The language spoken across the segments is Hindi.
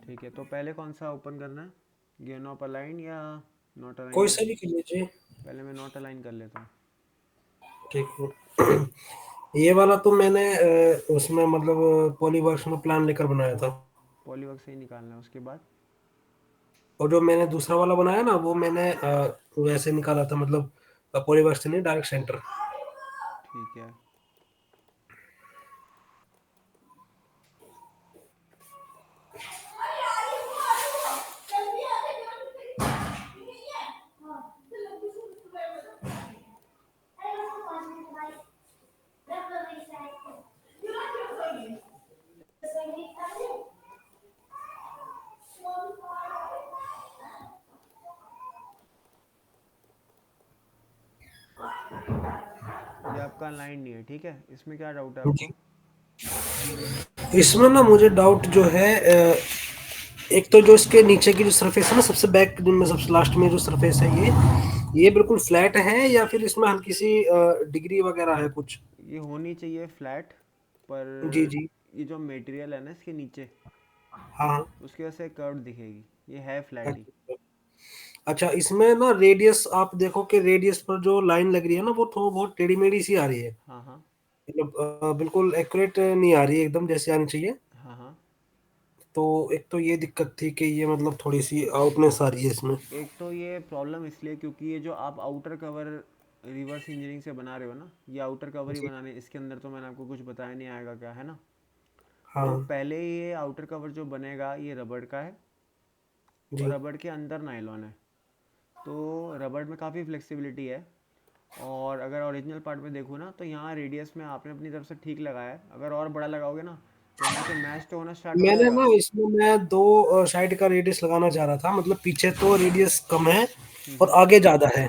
ठीक है, तो पहले कौन सा ओपन करना है, ये नॉट अलाइन या नॉट अलाइन कोई कर सा दूँ? भी कर लीजिए। पहले मैं नॉट अलाइन कर लेता हूँ। ठीक है। ये वाला तो मैंने उसमें मतलब पॉलीवर्क्स में प्लान लेकर बनाया था। पॉलीवर्क से ही निकालना है उसके बाद। और जो मैंने दूसरा वाला बनाया ना वो मैंने वैसे निकाला था, मतलब पॉलीवर्क्स से नहीं, डायरेक्ट सेंटर। ठीक है। ये आपका लाइन नहीं है, ठीक है, इसमें क्या डाउट है जी। आपको? इसमें ना मुझे डाउट जो है, एक तो जो इसके नीचे की जो सरफेस है ना, सबसे बैक में सबसे लास्ट में जो सरफेस है, ये बिल्कुल फ्लैट है या फिर इसमें हल्की सी डिग्री वगैरह है कुछ? ये होनी चाहिए फ्लैट, पर जी जी। ये जो मटेरियल है ना इसके नीचे, हाँ हाँ। उसकी वजह से कर्व दिखेगी। ये है फ्लैट ही। अच्छा। अच्छा, इसमें ना रेडियस आप देखो कि रेडियस पर जो लाइन लग रही है ना वो थोड़ा बहुत टेढ़ी मेढ़ी सी आ रही है। हाँ हाँ। मतलब बिल्कुल एक्यूरेट नहीं आ रही है एकदम जैसे आनी चाहिए। हाँ हाँ। तो एक तो ये दिक्कत थी कि ये मतलब थोड़ी सी आउटनेस आ रही है इसमें। एक तो ये प्रॉब्लम इसलिए क्योंकि ये जो आप आउटर कवर रिवर्स इंजीनियरिंग से बना रहे हो ना, ये आउटर कवर ही जी। बनाने, इसके अंदर तो मैंने आपको कुछ बताया नहीं आएगा क्या, है ना? तो हाँ। पहले ये आउटर कवर जो बनेगा ये रबड़ का है, और जी। रबड़ के अंदर नायलॉन है। तो रबड़ में काफ़ी फ्लेक्सिबिलिटी है। और अगर ओरिजिनल पार्ट में देखूँ ना, तो यहाँ रेडियस में आपने अपनी तरफ से ठीक लगाया है, अगर और बड़ा लगाओगे ना तो यहाँ से मैच तो होना स्टार्ट हो मैंने जाएगा। ना इसमें मैं दो साइड का रेडियस लगाना चाह रहा था, मतलब पीछे तो रेडियस कम है और हम्म। आगे ज्यादा है।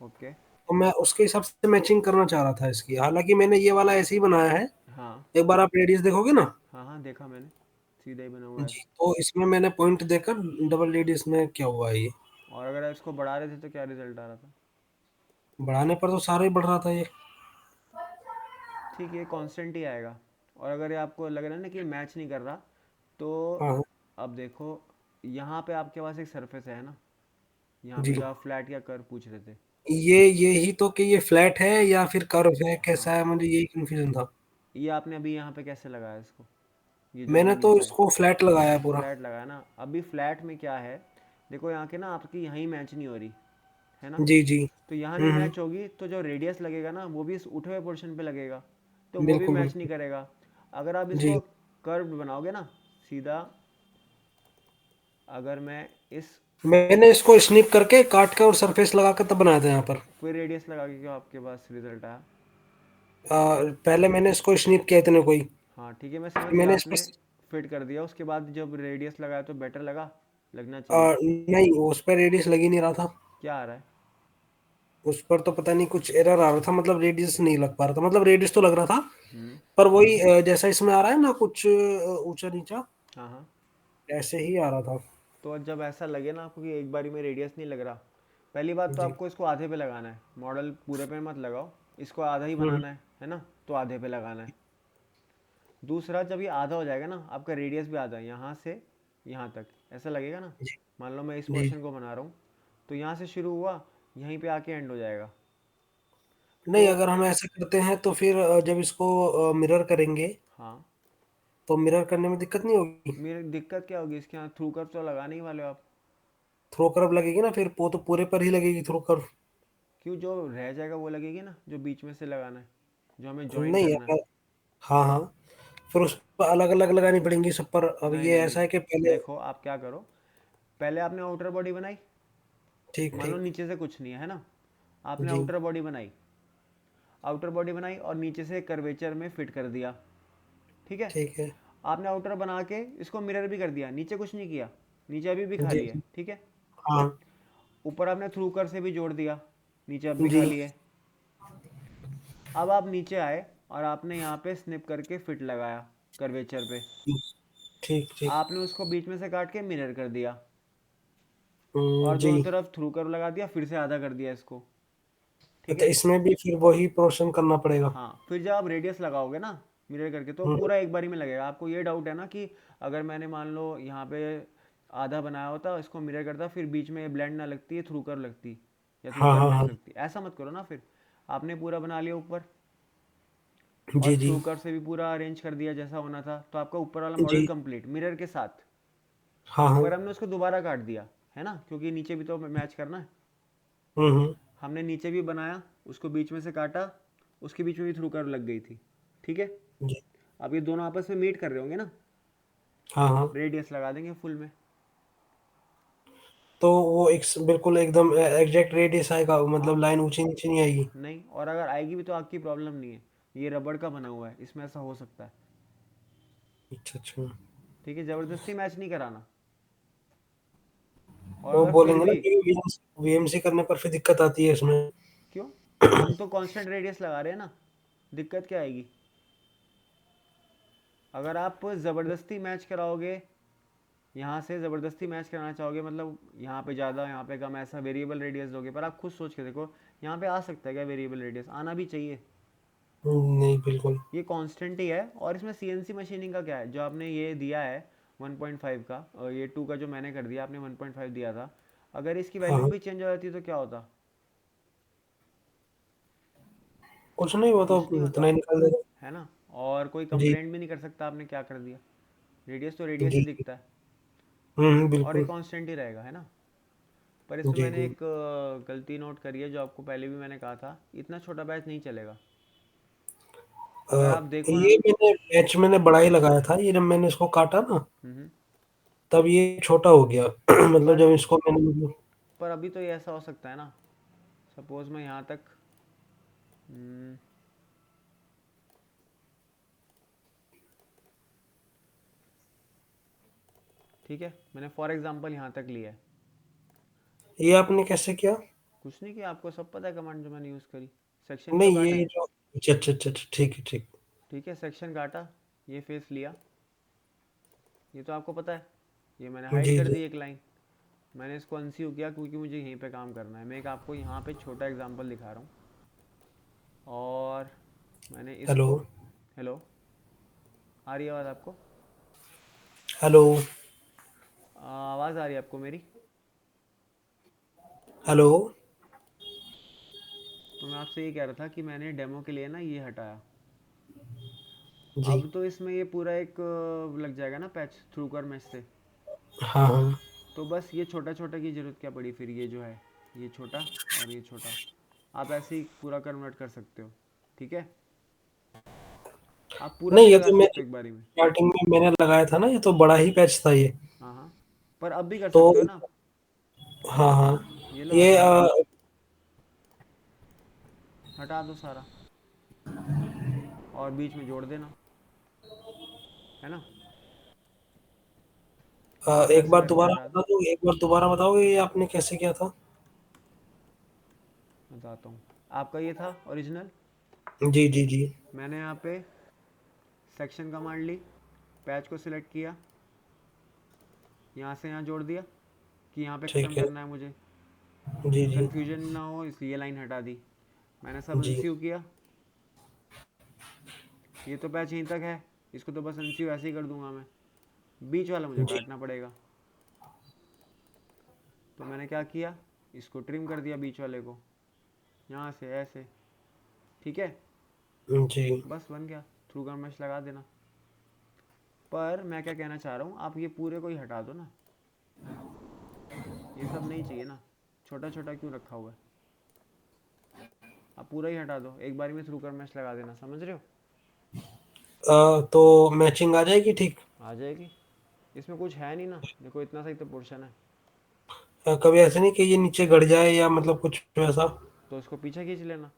ओके। तो मैं उसके हिसाब से मैचिंग करना चाह रहा था इसकी, हालांकि मैंने ये वाला ऐसे ही बनाया है। हाँ एक बार आप रेडियस देखोगे ना। हाँ। हाँ देखा मैंने, सीधा ही बना हुआ है। जी, तो इसमें मैंने पॉइंट देकर डबल रेडियस में क्या हुआ है ये। और अगर इसको बढ़ा रहे थे तो क्या रिजल्ट आ रहा था? बढ़ाने पर तो सारा ही बढ़ रहा था ये। ठीक है, कांस्टेंट ही आएगा। और अगर ये आपको लग रहा है ना कि मैच नहीं कर रहा, तो हाँ हाँ। अब देखो, यहाँ पे आपके पास एक सरफेस है ना, यहाँ पे जी। जो आप फ्लैट या कर्व पूछ रहे थे। ये ही तो कि ये फ्लैट है या फिर कर्व है, कैसा हाँ, है, मुझे यही कंफ्यूजन था। ये आपने अभी यहाँ पे कैसे लगाया इसको, ये जो मैंने अभी तो नीचे है? इसको फ्लैट लगाया है पूरा। फ्लैट लगाया ना, अभी फ्लैट में क्या है, देखो यहाँ के ना आपकी यहीं मैच नहीं हो रही, है ना? जी जी। तो यहाँ नहीं हम्म। मैच होगी तो जो रेडियस लगेगा ना वो भी इस उठे हुए पोर्शन पे लगेगा, तो वो भी बिल्कुल मैच नहीं बिल्कुल। करेगा। अगर आप इसको जी। कर्व बनाओगे ना, सीधा, अगर मैं इस, मैंने इसको स्निप करके काट कर और सरफेस लगा कर तब बनाया था यहाँ पर। फिर रेडियस लगा के क्यों आपके पास रिजल्ट आया? पहले मैंने इसको स्निप किया इतने कोई, हाँ ठीक है, मैं समझ फिर गया, मैंने इसमें आपने फिट कर दिया, उसके बाद जब रेडियस लगाया तो बेटर लगा, लगना चाहिए। नहीं, उस पर रेडियस लग ही नहीं रहा था। क्या आ रहा है? उस पर तो पता नहीं कुछ एरर आ रहा था, मतलब रेडियस नहीं लग पा रहा था, मतलब रेडियस तो लग रहा था हम्म। पर वही जैसा इसमें आ रहा है ना कुछ ऊंचा नीचा, हाँ हाँ। ऐसे ही आ रहा था। तो जब ऐसा लगे ना आपको कि एक बारी में रेडियस नहीं लग रहा, पहली बात तो जी। आपको इसको आधे पे लगाना है, मॉडल पूरे पे मत लगाओ, इसको आधा ही हम्म। बनाना है ना? तो आधे पे लगाना है। दूसरा, जब ये आधा हो जाएगा ना, आपका रेडियस भी आधा है, यहाँ से यहाँ तक ऐसा लगेगा ना, जी मान लो मैं इस जी। पोर्शन को बना रहा हूँ, तो यहाँ से शुरू हुआ, यहीं पे आके एंड हो जाएगा। तो नहीं, अगर हम ऐसे करते हैं तो फिर जब इसको मिरर करेंगे हाँ, तो मिरर करने में दिक्कत नहीं होगी? मेरी दिक्कत क्या होगी, इसके यहाँ थ्रू कर्व तो लगाने ही वाले हो आप। थ्रो कर्व लगेगी ना, फिर वो तो पूरे पर ही लगेगी थ्रो कर्व। क्यों, जो रह जाएगा वो लगेगी ना, जो बीच में से लगाना है, जो हमें ज्वाइन नहीं करना है। हाँ हाँ, फिर उस पर अलग अलग लगानी पड़ेंगी सब पर। अब नहीं ये नहीं नहीं, ऐसा है कि पहले। देखो आप क्या करो, पहले आपने आउटर बॉडी बनाई, ठीक मान लो ठीक। नीचे से कुछ नहीं है ना, आपने जी। आउटर बॉडी बनाई, आउटर बॉडी बनाई और नीचे से कर्वेचर में फिट कर दिया, ठीक है? ठीक है। आपने आउटर बना के इसको मिरर भी कर दिया, नीचे कुछ नहीं किया, नीचे अभी भी जी खाली है, जी। ठीक है? हाँ। ऊपर आपने थ्रू कर से भी जोड़ दिया, नीचे अब भी जी। खाली है। अब आप नीचे आए और आपने यहाँ पे स्निप करके फिट लगाया कर्वेचर पे, ठीक ठीक। आपने उसको बीच में से काट के मिरर कर दिया, और जी। दोनों तरफ थ्रू कर लगा दिया, फिर से आधा कर दिया इसको, ठीक अच्छा, है? इसमें भी फिर वही पोर्शन करना पड़ेगा? हाँ, फिर जब आप रेडियस लगाओगे ना मिरर करके, तो हम्म। पूरा एक बारी में लगेगा। आपको ये डाउट है ना कि अगर मैंने मान लो यहाँ पे आधा बनाया होता, इसको मिरर करता, फिर बीच में ब्लेंड ना लगती है, थ्रू कर लगती या थ्रू हाँ कर हाँ मैच हाँ। लगती, ऐसा मत करो ना फिर। आपने पूरा बना लिया ऊपर, और जी जी थ्रू कर से भी पूरा अरेंज कर दिया जैसा होना था, तो आपका ऊपर वाला मॉडल जी। कंप्लीट मिरर के साथ। हाँ हाँ। पर हमने उसको दोबारा काट दिया, है ना, क्योंकि नीचे भी तो मैच करना है। हम्म। हमने नीचे भी बनाया, उसको बीच में से काटा, उसके बीच में भी थ्रू कर लग गई थी। ठीक है। जी। अब ये दोनों आपस में मीट कर रहे होंगे ना, हाँ हाँ। रेडियस लगा देंगे फुल में। तो वो एक बिल्कुल एकदम एग्जैक्ट रेडियस आएगा, हाँ। मतलब लाइन ऊंची नीचे नहीं आएगी। नहीं, और अगर आएगी भी तो आपकी प्रॉब्लम नहीं है, ये रबड़ का बना हुआ है, इसमें ऐसा हो सकता है। अच्छा अच्छा। ठीक है, ज़बरदस्ती मैच नहीं कराना। और वो अगर फिर बोलेंगे ना भी, कि वीएमसी करने पर फिर दिक्कत आती है इसमें। क्यों, हम तो कांस्टेंट रेडियस लगा रहे हैं ना, दिक्कत क्या आएगी। अगर आप ज़बरदस्ती मैच कराओगे, यहाँ से ज़बरदस्ती मैच कराना चाहोगे, मतलब यहाँ पे ज़्यादा यहाँ पे कम, ऐसा वेरिएबल रेडियस दोगे, पर आप खुद सोच के देखो, यहाँ पे आ सकता है क्या वेरिएबल रेडियस, आना भी चाहिए। नहीं बिल्कुल। ये कांस्टेंट ही है। और इसमें सीएनसी मशीनिंग का क्या है, जो आपने ये दिया है 1.5 का, और ये 2 का जो मैंने कर दिया, आपने 1.5 दिया था, अगर इसकी हाँ वैल्यू हाँ। भी चेंज हो जाती तो क्या होता। कुछ नहीं, वो तो कुछ नहीं इतना होता, ही निकाल देगा। है ना। और कोई जी कंप्लेंट भी नहीं कर सकता आपने क्या कर दिया, रेडियस तो रेडियस ही जी। दिखता है, और ये बिल्कुल। कांस्टेंट ही रहेगा, है ना। पर इसमें जी मैंने जी। एक गलती नोट करी है, जो आपको पहले भी मैंने कहा था, इतना छोटा बैच नहीं चलेगा। अ, अगर आप देखो ना। ये मैंने पैच मैंने बड़ा ही लगाया था, ये जब मैंने इसको काटा ना हम्म। तब ये छोटा हो गया। मतलब पर जब इसको मैंने मतलब। पर अभी तो ये ऐसा हो सकता है ना, सपोज मैं यहाँ तक, हम्म, ठीक है, मैंने फॉर एग्जांपल यहाँ तक लिया है। ये आपने कैसे किया? कुछ नहीं किया, आपको सब पता है कमांड जो मैंने यूज़ करी, सेक्शन ही तो नहीं काटा। ये जो, अच्छा अच्छा अच्छा अच्छा, ठीक है ठीक। ठीक है, सेक्शन काटा, ये फेस लिया, ये तो आपको पता है, ये मैंने हाइड जी कर जी दी एक लाइन। मैंने इसको अनसीव किया, क्योंकि मुझे यहीं पे काम करना है। मैं एक आपको यहाँ पे छोटा एग्जांपल दिखा रहा हूँ, और मैंने हेलो। इसको, हेलो, आ रही है आवाज़ आपको, हेलो। आवाज़ आ रही है आपको मेरी। हेलो। तो मैं आपसे ये कह रहा था कि मैंने डेमो के लिए ना ये हटाया। जी। अब तो इसमें ये पूरा एक लग जाएगा ना पैच थ्रू कर मैच से। हाँ हाँ। तो बस ये छोटा छोटा की ज़रूरत क्या पड़ी फिर, ये जो है, ये छोटा और ये छोटा, आप ऐसे ही पूरा कन्वर्ट कर सकते हो। ठीक है, आप पूरा नहीं नहीं ये लगा तो सकते मैंने एक बारी में। स्टार्टिंग में मैंने लगाया था ना, ये तो बड़ा ही पैच था ये। हाँ हाँ, पर अब भी कर तो सकते हो ना। हाँ हाँ। ये लो, ये हटा दो, हटा दो सारा, और बीच में जोड़ देना, है ना। आप एक ऐसे बार करके दोबारा हटा दो। बता दो, एक बार दोबारा बताओगे ये आपने कैसे किया था? बताता हूँ, आपका ये था ओरिजिनल, जी जी जी। मैंने यहाँ पे सेक्शन कमांड ली, पैच को सिलेक्ट किया, यहाँ से यहाँ जोड़ दिया, कि यहाँ पे ख़त्म ठीक है। करना है मुझे, जी जी कन्फ्यूजन ना हो इसलिए ये लाइन हटा दी। मैंने सब जी अनसीव किया, ये तो पैच यहीं तक है, इसको तो बस अनसीव ऐसे ही कर दूंगा मैं, बीच वाला मुझे जी काटना पड़ेगा। तो मैंने क्या किया, इसको ट्रिम कर दिया बीच वाले को, यहाँ से ऐसे। ठीक है, जी। बस बन गया, थ्रू का मैश लगा देना। पर मैं क्या कहना चाह रहा हूँ, आप ये पूरे को ही हटा दो ना, ये सब नहीं चाहिए ना, छोटा छोटा क्यों रखा हुआ है। आप पूरा ही हटा दो, एक बारी में थ्रू कर मैश लगा देना, समझ रहे हो। तो मैचिंग आ जाएगी ठीक? आ जाएगी, इसमें कुछ है नहीं ना, देखो इतना सही तो पोर्शन है। कभी ऐसे नहीं कि ये नीचे गड़ जाए या मतलब कुछ ऐसा? तो इसको पीछे खींच लेना,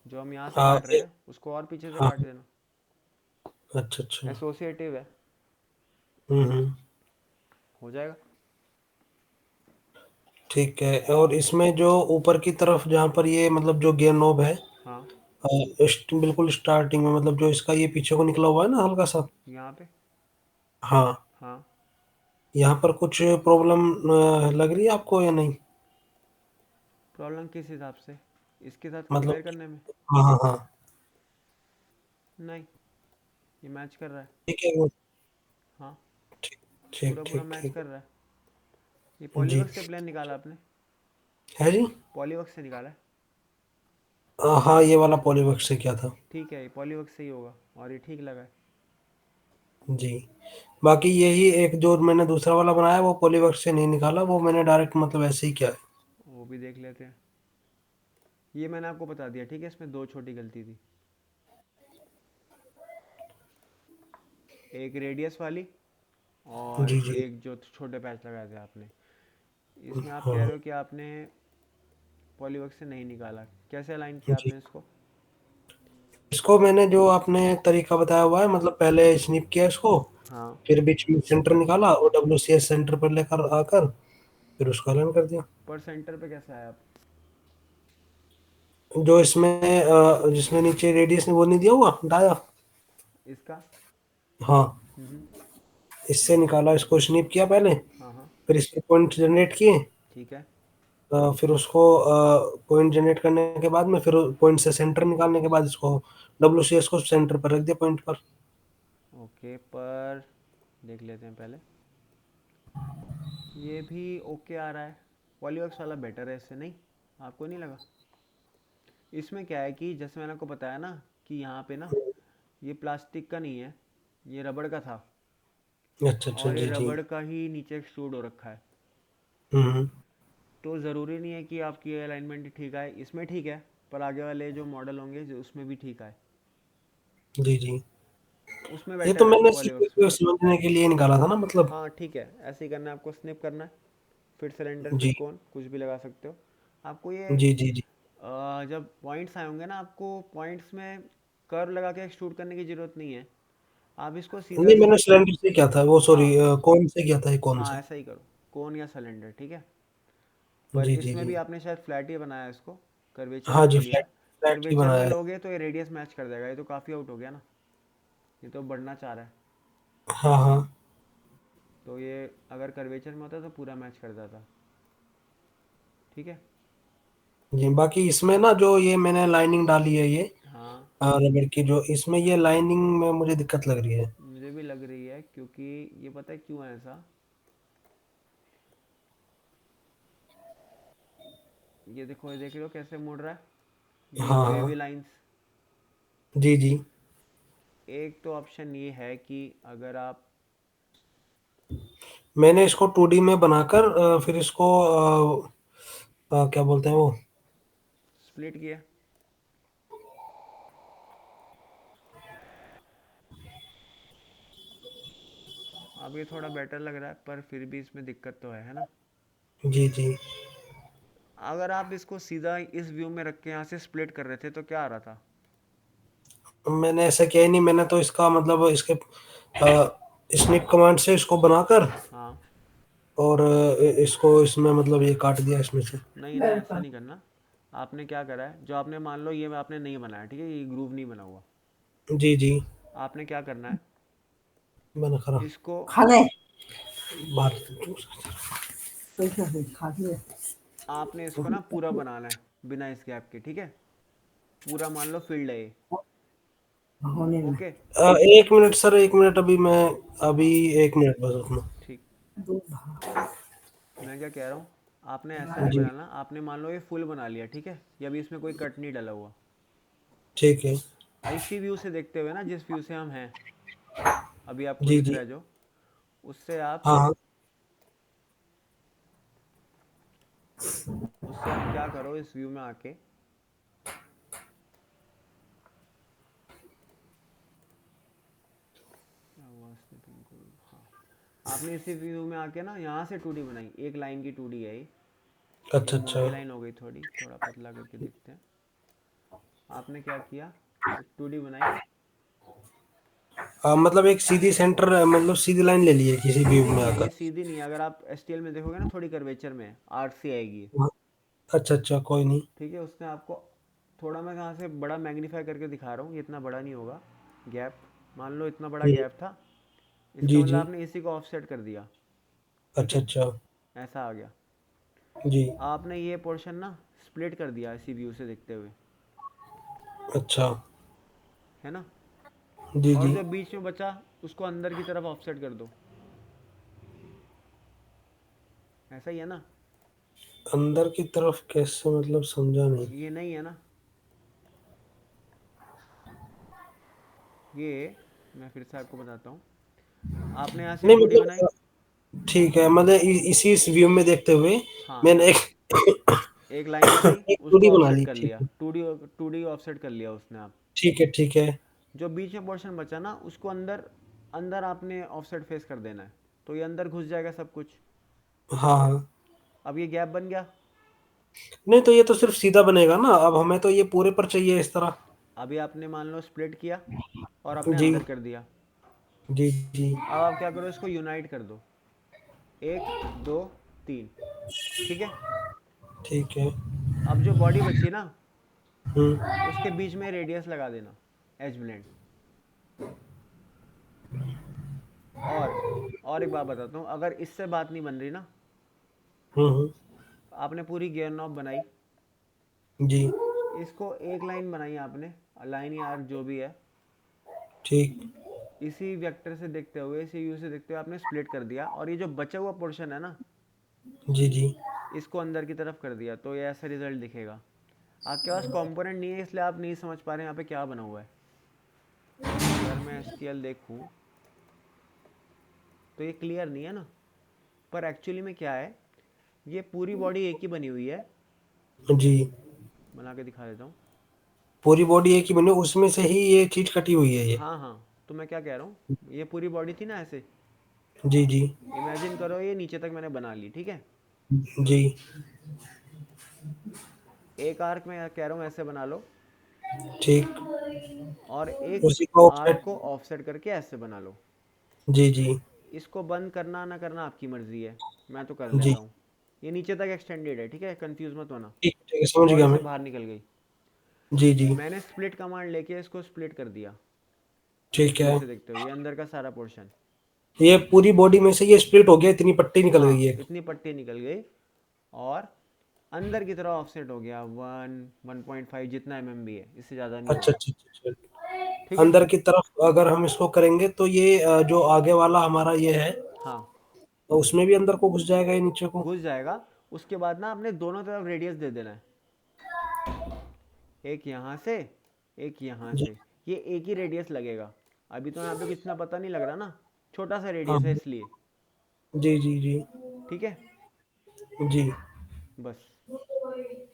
जो हम यहाँ से काट रहे हैं उसको और पीछे से हाँ। काट देना, अच्छा अच्छा। एसोसिएटिव है, हम्म। हो जाएगा। ठीक है। और इसमें जो ऊपर की तरफ जहाँ पर ये मतलब जो गियर नॉब है, हाँ, बिल्कुल स्टार्टिंग में, मतलब जो इसका ये पीछे को निकला हुआ है ना हल्का सा। यहाँ पे, हाँ। हाँ। यहाँ पर कुछ प्रॉब्लम लग रही है आपको या नहीं? प्रॉब्लम किस हिसाब से, इसके साथ मतलब कंपेयर करने में। हाँ हाँ हाँ। नहीं, ये मैच कर रहा है। ठीक है वो। हाँ, ठीक ठीक पूरा पूरा ठीक मैच ठीक। कर रहा है। ये जी। पॉलीवर्क से प्लान निकाला आपने? है जी। पॉलीवर्क से निकाला है? हाँ, ये वाला पॉलीवक्स से क्या था। ठीक है, ये पॉलीवर्क से ही होगा, और ये ठीक लगा है। जी। बाकी यही एक जो मैंने दूसरा वाला बनाया वो पॉलीवक्स से नहीं निकाला, वो मैंने डायरेक्ट मतलब ऐसे ही किया है। वो भी देख लेते हैं। ये मैंने आपको बता दिया, ठीक है, इसमें दो छोटी गलती थी। एक रेडियस वाली, और जी जी। एक जो छोटे पैच लगाए थे आपने। इसमें आप कह हाँ रहे हो कि आपने पॉलीवर्क से नहीं निकाला, कैसे अलाइन किया जी। आपने इसको? इसको मैंने जो आपने तरीका बताया हुआ है, मतलब पहले स्निप किया इसको, हाँ। फिर बीच में सेंटर निकाला और WCS सेंटर पर लेकर आकर फिर उसको अलाइन कर दिया। पर सेंटर पे कैसे आया आप? जो इसमें जिसमें नीचे रेडियस ने वो नहीं दिया हुआ डाया। इसका? हाँ, हम्म। इससे निकाला, इसको स्निप किया पहले, हाँ हाँ। फिर इसके पॉइंट जनरेट किए। ठीक है। फिर उसको पॉइंट जनरेट करने के बाद में फिर पॉइंट से सेंटर निकालने के बाद इसको WCS को सेंटर पर रख दिया, पॉइंट पर। ओके, पर देख लेते हैं पहले। ये भी ओके आ रहा है। पॉलीवर्क्स वाला बेटर है इससे, नहीं? आपको नहीं लगा? इसमें क्या है कि जैसे मैंने आपको बताया ना, कि यहाँ पे ना, ये प्लास्टिक का नहीं है, ये रबड़ का था। अच्छा अच्छा, और ये जी जी। रबड़ का ही नीचे एक्सट्रूड हो रखा है। हम्म। तो ज़रूरी नहीं है कि आपकी अलाइनमेंट ठीक आए, इसमें ठीक है, पर आगे वाले जो मॉडल होंगे जो उसमें भी ठीक आए। जी जी। उसमें ये तो बेटर है मैंने सिर्फ पॉलीवर्क्स में। एक समझने के लिए निकाला था ना, मतलब। हाँ ठीक है, ऐसे ही करना है आपको, स्निप करना है। फिर सिलेंडर, फिर जी कोन, कुछ भी लगा सकते हो। आपको ये जी जी जी। जब पॉइंट्स आए होंगे ना, आपको पॉइंट्स में कर्व लगा के एक्सट्रूड करने की ज़रूरत नहीं है। आप इसको सीधा नहीं, मैंने सिलेंडर से किया था वो, सॉरी, हाँ कौन से किया था, ये कौन हाँ, से। ऐसा ही करो, कोन या सिलेंडर, ठीक है। पर जी जी इसमें जी। भी आपने शायद फ्लैट ही बनाया है इसको, कर्वेचर हाँ में जी, नहीं लिया फ्लैट है। फ्लैट ही कर्वेचर में बनाया है। लोगे तो ये रेडियस मैच कर देगा, ये तो काफ़ी आउट हो गया ना। ये तो बढ़ना चाह रहा है। हाँ हाँ। तो ये अगर कर्वेचर में होता तो पूरा मैच कर देता। ठीक है। जी, बाकी इसमें ना जो ये मैंने लाइनिंग डाली है ये हाँ, रबड़ की, जो इसमें ये लाइनिंग में मुझे दिक्कत लग रही है। मुझे भी लग रही है, क्योंकि ये पता है क्यों है ऐसा। ये देखो, ये देख रहे हो कैसे मुड़ रहा है, ये हाँ वेवी हाँ। लाइंस। जी जी। एक तो ऑप्शन ये है कि अगर आप मैंने इसको 2D में बनाकर फिर इसको क्या बोलते हैं वो। स्प्लिट किए, अब ये थोड़ा बेटर लग रहा है, पर फिर भी इसमें दिक्कत तो है ना। जी जी। अगर आप इसको सीधा इस व्यू में रख के यहाँ से स्प्लिट कर रहे थे तो क्या आ रहा था? मैंने ऐसा किया ही नहीं, मैंने तो इसका मतलब इसके स्निप कमांड से इसको बनाकर हाँ। और इसको इसमें मतलब ये काट दिया इसमें से। नहीं नहीं, ऐसा नहीं करना। आपने क्या करा है, जो आपने मान लो ये आपने नहीं बनाया, ठीक है, ये ग्रूव नहीं बना हुआ। जी जी। आपने क्या करना है, मैंने करा इसको बाहर। आपने इसको ना पूरा बनाना है, बिना इस गैप के, ठीक है। पूरा मान लो फील्ड है ये। ओके। 1 मिनट सर, 1 मिनट, अभी मैं, अभी 1 मिनट बस रुकना। ठीक। मैं क्या कह रहा हूँ, आपने ऐसा नहीं जी। बनाना, आपने मान लो ये फुल बना लिया, ठीक है, ये अभी इसमें कोई कट नहीं डला हुआ। ठीक है। इसी व्यू से देखते हुए ना, जिस व्यू से हम हैं, अभी आपको जी दिख जी। रहा है जो, उससे आप हाँ हाँ। उससे आप क्या करो, इस व्यू में आके, क्या हुआ इसने पिंक, हाँ, आपने इसी व्यू में आके ना यहाँ से 2D बनाई, एक लाइन की 2D है ये अच्छा अच्छा। मोटी लाइन हो गई, थोड़ी थोड़ा पतला करके दिखते हैं। आपने क्या किया, एक 2D बनाई। मतलब एक सीधी सेंटर, मतलब सीधी लाइन ले ली है किसी व्यू सीधी में नहीं है आकर। ये, सीधी नहीं है, अगर आप STL में देखोगे ना, थोड़ी कर्वेचर में है, आर्क सी आएगी ये। हाँ, अच्छा अच्छा, कोई नहीं। ठीक है, उसने आपको थोड़ा, मैं कहाँ से बड़ा मैग्नीफाई करके दिखा रहा हूँ, ये इतना बड़ा नहीं होगा गैप। मान लो इतना बड़ा हम्म, गैप था, इसका जी मतलब जी। आपने इसी को ऑफसेट कर दिया। ठीक अच्छा है, अच्छा। ऐसा आ गया। जी। आपने ये पोर्शन ना स्प्लिट कर दिया इसी व्यू से देखते हुए, अच्छा। है ना। जी और जी। जो बीच में बचा उसको अंदर की तरफ ऑफसेट कर दो। ऐसा ही है ना? अंदर की तरफ कैसे, मतलब समझा नहीं। ये नहीं है ना? ये मैं फिर से आपको बताता हूँ। आपने यहाँ से एक नहीं बॉडी बनाई। मतलब ठीक है, मतलब इसी इस व्यू में देखते हुए हाँ, मैंने एक एक लाइन बनाई, एक उसको 2D बना ऑफसेट ली, कर ठीक लिया, है। 2D ऑफसेट कर लिया उसने आप। ठीक है ठीक है। जो बीच में पोर्शन बचा ना उसको अंदर अंदर आपने ऑफसेट फेस कर देना है, तो ये अंदर घुस जाएगा सब कुछ। हाँ हाँ। अब ये गैप बन गया। नहीं तो ये तो सिर्फ सीधा बनेगा ना, अब हमें तो ये पूरे पर चाहिए इस तरह। अभी आपने मान लो स्प्लिट किया और अपने जी अंदर कर दिया। जी जी। अब आप क्या करो, इसको यूनाइट कर दो। एक, दो, तीन। ठीक है। ठीक है। अब जो बॉडी बची ना, हम्म। उसके बीच में रेडियस लगा देना, एज ब्लेंड। और और एक बात बताता हूँ, अगर इससे बात नहीं बन रही ना, हम्म। आपने पूरी गियर नॉब बनाई, जी। इसको एक लाइन बनाई आपने, लाइन या आर्क जो भी है, ठीक। इसी वेक्टर से देखते हुए, इसी यू से देखते हुए आपने स्प्लिट कर दिया, और ये जो बचा हुआ पोर्शन है ना, जी जी। इसको अंदर की तरफ कर दिया, तो ये ऐसा रिजल्ट दिखेगा। आपके पास कंपोनेंट नहीं है इसलिए आप नहीं समझ पा रहे हैं यहाँ पे क्या बना हुआ है। अगर मैं एच देखूँ तो ये क्लियर नहीं है ना, पर एक्चुअली में क्या है, ये पूरी बॉडी एक ही बनी हुई है। जी। बना के दिखा देता हूँ। पूरी बॉडी एक ही बनी, उसमें से ही ये चीज कटी हुई है ये। हाँ हाँ, तो मैं क्या कह रहा हूँ, ये पूरी बॉडी थी ना ऐसे, जी जी। इमेजिन करो ये नीचे तक मैंने बना ली, ठीक है। जी। एक आर्क में कह रहा हूँ ऐसे बना लो, ठीक। और एक उसी का आर्क ऑफसेट। को ऑफसेट करके ऐसे बना लो। जी जी। इसको बंद करना ना करना आपकी मर्जी है, मैं तो कर जी। लेता हूँ। ये नीचे तक एक्सटेंडेड है, ठीक है, कंफ्यूज मत होना। ठीक है, समझ बॉडी गया से मैं। बाहर निकल गई। जी जी। मैंने स्प्लिट कमांड लेके इसको स्प्लिट कर दिया, ठीक यू है। से देखते हुए, ये अंदर का सारा पोर्शन। ये पूरी बॉडी में से ये स्प्लिट हो गया, इतनी पट्टी निकल हाँ, गई है। इतनी पट्टी निकल गई, और अंदर की तरफ ऑफसेट हो गया 1.5 जितना भी है, इससे ज़्यादा नहीं अच्छा होगा। अच्छा अच्छा अच्छा। ठीक है। अंदर की तरफ अगर हम इसको करेंगे तो ये जो आगे वाला हमारा ये है, हाँ, तो उसमें भी अंदर को घुस जाएगा ये नीचे को। घुस जाएगा। उसके बाद ना आपने दोनों तरफ रेडियस दे देना है, एक यहाँ से, एक यहाँ जी। से। ये एक ही रेडियस लगेगा। अभी तो यहाँ पे कुछ इतना पता नहीं लग रहा ना, छोटा सा हाँ। रेडियस है इसलिए। जी जी जी। ठीक है। जी। बस।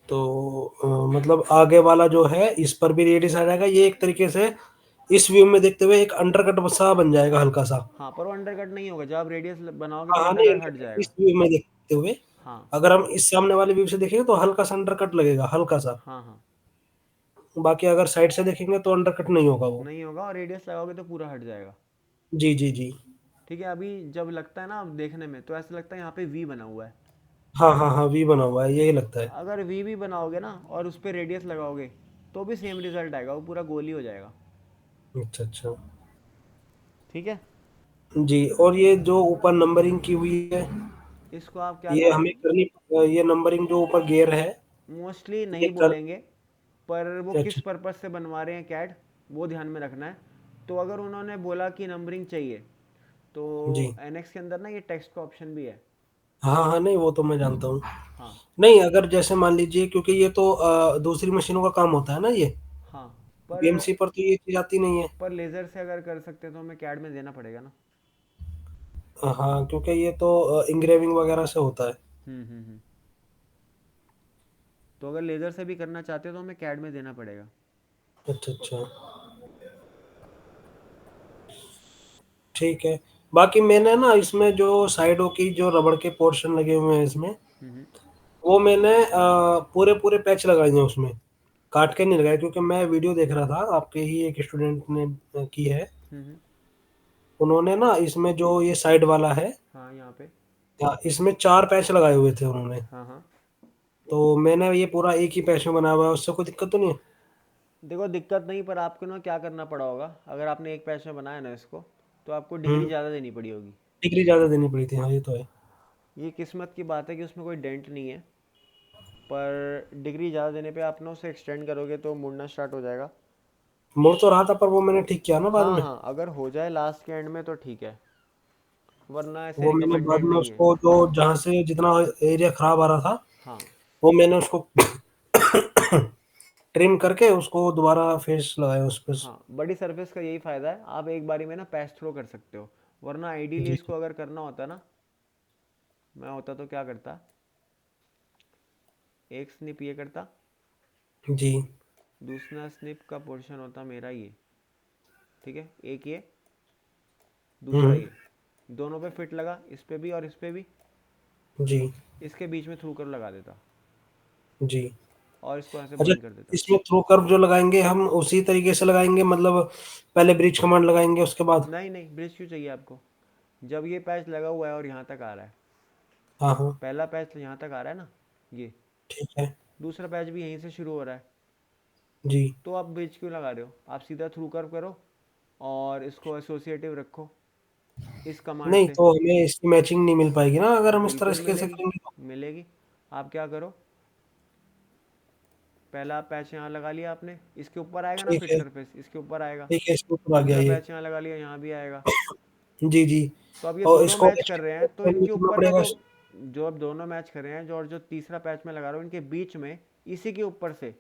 तो मतलब आगे वाला जो है इस पर भी रेडियस आ जाएगा, ये एक तरीके से इस व्यू में देखते हुए एक अंडरकट सा बन जाएगा हल्का सा। हाँ, पर वो अंडर कट नहीं होगा, जब आप रेडियस बनाओगे तो हाँ हाँ, नहीं अंडर कट हट अंडरकट जाएगा। इस व्यू में देखते हुए, हाँ अगर हम इस सामने वाले व्यू से देखेंगे तो हल्का सा अंडरकट लगेगा, हल्का सा। हाँ हाँ, बाकी अगर साइड से देखेंगे तो अंडरकट नहीं होगा वो। नहीं होगा, और रेडियस लगाओगे तो पूरा हट जाएगा। जी जी जी। ठीक है। अभी जब लगता है ना अब देखने में, तो ऐसा लगता है यहाँ पे वी बना हुआ है। हाँ हाँ हाँ, वी बना हुआ है, यही लगता है। अगर वी भी बनाओगे ना और उस पर रेडियस लगाओगे, तो भी सेम रिजल्ट आएगा, वो पूरा गोल ही हो जाएगा। अच्छा अच्छा। ठीक है। जी, और ये जो ऊपर नंबरिंग की हुई है, इसको आप क्या ये करो, हमें करनी, ये नंबरिंग जो ऊपर गियर है, मोस्टली ये नहीं कर। बोलेंगे, पर वो किस अच्छा। पर्पज़ से बनवा रहे हैं कैड, वो ध्यान में रखना है। तो अगर उन्होंने बोला कि नंबरिंग चाहिए, तो जी। एनएक्स के अंदर ना ये टेक्स्ट का ऑप्शन भी है। हाँ हाँ, नहीं वो तो मैं जानता हूँ। हाँ नहीं, अगर जैसे मान लीजिए, क्योंकि ये तो दूसरी मशीनों का काम होता है ना ये, हाँ, पर बीएमसी पर तो ये चीज आती नहीं है। पर लेज़र से अगर कर सकते हैं तो हमें कैड में देना पड़ेगा ना। हाँ, क्योंकि ये तो इंग्रेविंग वगैरह से होता है। हम्म। तो अगर लेज़र से भी करना चाहते हो तो हमें कैड में देना पड़ेगा। अच्छा अच्छा। ठीक है। बाकी मैंने ना इसमें जो साइडों की जो रबड़ के पोर्शन लगे हुए हैं इसमें, हम्म वो मैंने पूरे पूरे पैच लगाए हैं उसमें, काट के नहीं लगाए, क्योंकि मैं वीडियो देख रहा था, आपके ही एक स्टूडेंट ने की है। हम्म। उन्होंने ना इसमें जो ये साइड वाला है, हाँ, यहाँ पे। इसमें 4 पैच लगाए हुए थे उन्होंने। हाँ हाँ। तो मैंने ये पूरा एक ही पैच में बनाया हुआ है, उससे कोई दिक्कत तो नहीं है? देखो दिक्कत नहीं, पर आपको ना क्या करना पड़ा होगा, अगर आपने एक पैच में बनाया ना इसको, तो आपको डिग्री हम्म। ज़्यादा देनी पड़ी होगी। डिग्री ज़्यादा देनी पड़ी थी, हाँ ये तो है। ये किस्मत की बात है कि उसमें कोई डेंट नहीं है, पर डिग्री ज़्यादा देने पे आप ना उसे एक्सटेंड करोगे तो मुड़ना स्टार्ट हो जाएगा। मुड़ तो रहा था पर वो मैंने ठीक किया ना बाद हाँ में। हाँ, अगर हो जाए लास्ट के एंड में तो ठीक है, वरना ऐसे वो मैंने बाद रिकमेंडेड में नहीं है। उसको जो जहाँ से जितना एरिया खराब आ रहा था हाँ वो मैंने उसको ट्रिम करके उसको दोबारा फेस लगाया उस पर। हाँ, बड़ी सरफेस का यही फ़ायदा है, आप एक बारी में ना पैच थ्रो कर सकते हो। वरना आइडियली जी इसको अगर करना होता ना, मैं होता तो क्या करता, एक स्निप ये करता, जी। दूसरा स्निप का पोर्शन होता मेरा ये, ठीक है, एक ये, दूसरा हम्म। ये, दोनों पे फिट लगा, इस पे भी और इस पे भी, जी इसके बीच में थ्रू कर लगा देता जी। और इसको ऐसे अच्छा, बंद कर देता। इसमें थ्रो कर्व जो लगाएंगे हम उसी तरीके से लगाएंगे, मतलब पहले ब्रिज कमांड लगाएंगे उसके बाद। नहीं नहीं, ब्रिज क्यों चाहिए आपको, जब ये पैच लगा हुआ है और यहाँ तक आ रहा है, हाँ हाँ। पहला पैच यहाँ तक आ रहा है ना ये, ठीक है। दूसरा पैच भी यहीं से शुरू हो रहा है, जी। तो आप ब्रिज क्यों लगा रहे हो, आप सीधा थ्रू कर्व करो और इसको एसोसिएटिव रखो इस कमांड नहीं से। तो हमें इसकी मैचिंग नहीं मिल पाएगी ना अगर हम इस तरह बिल्कुल से कैसे मिलेगी, करेंगे तो। मिलेगी। आप क्या करो, पहला पैच यहाँ लगा लिया आपने, इसके ऊपर आएगा ना ठीक फिट है। सरफेस, इसके ऊपर आएगा, ठीक है, इसके ऊपर आ गया दूसरा ये। पैच यहाँ लगा लिया, यहाँ भी आएगा। जी जी। तो अब ये और दोनों इसको मैच कर रहे हैं, तो इनके करना ऊपर का पड़ेगा। जो, जो अब दोनों मैच कर रहे हैं, जो और जो तीसरा पैच में लगा रहा हूँ इनके बीच में, इसी के ऊपर से,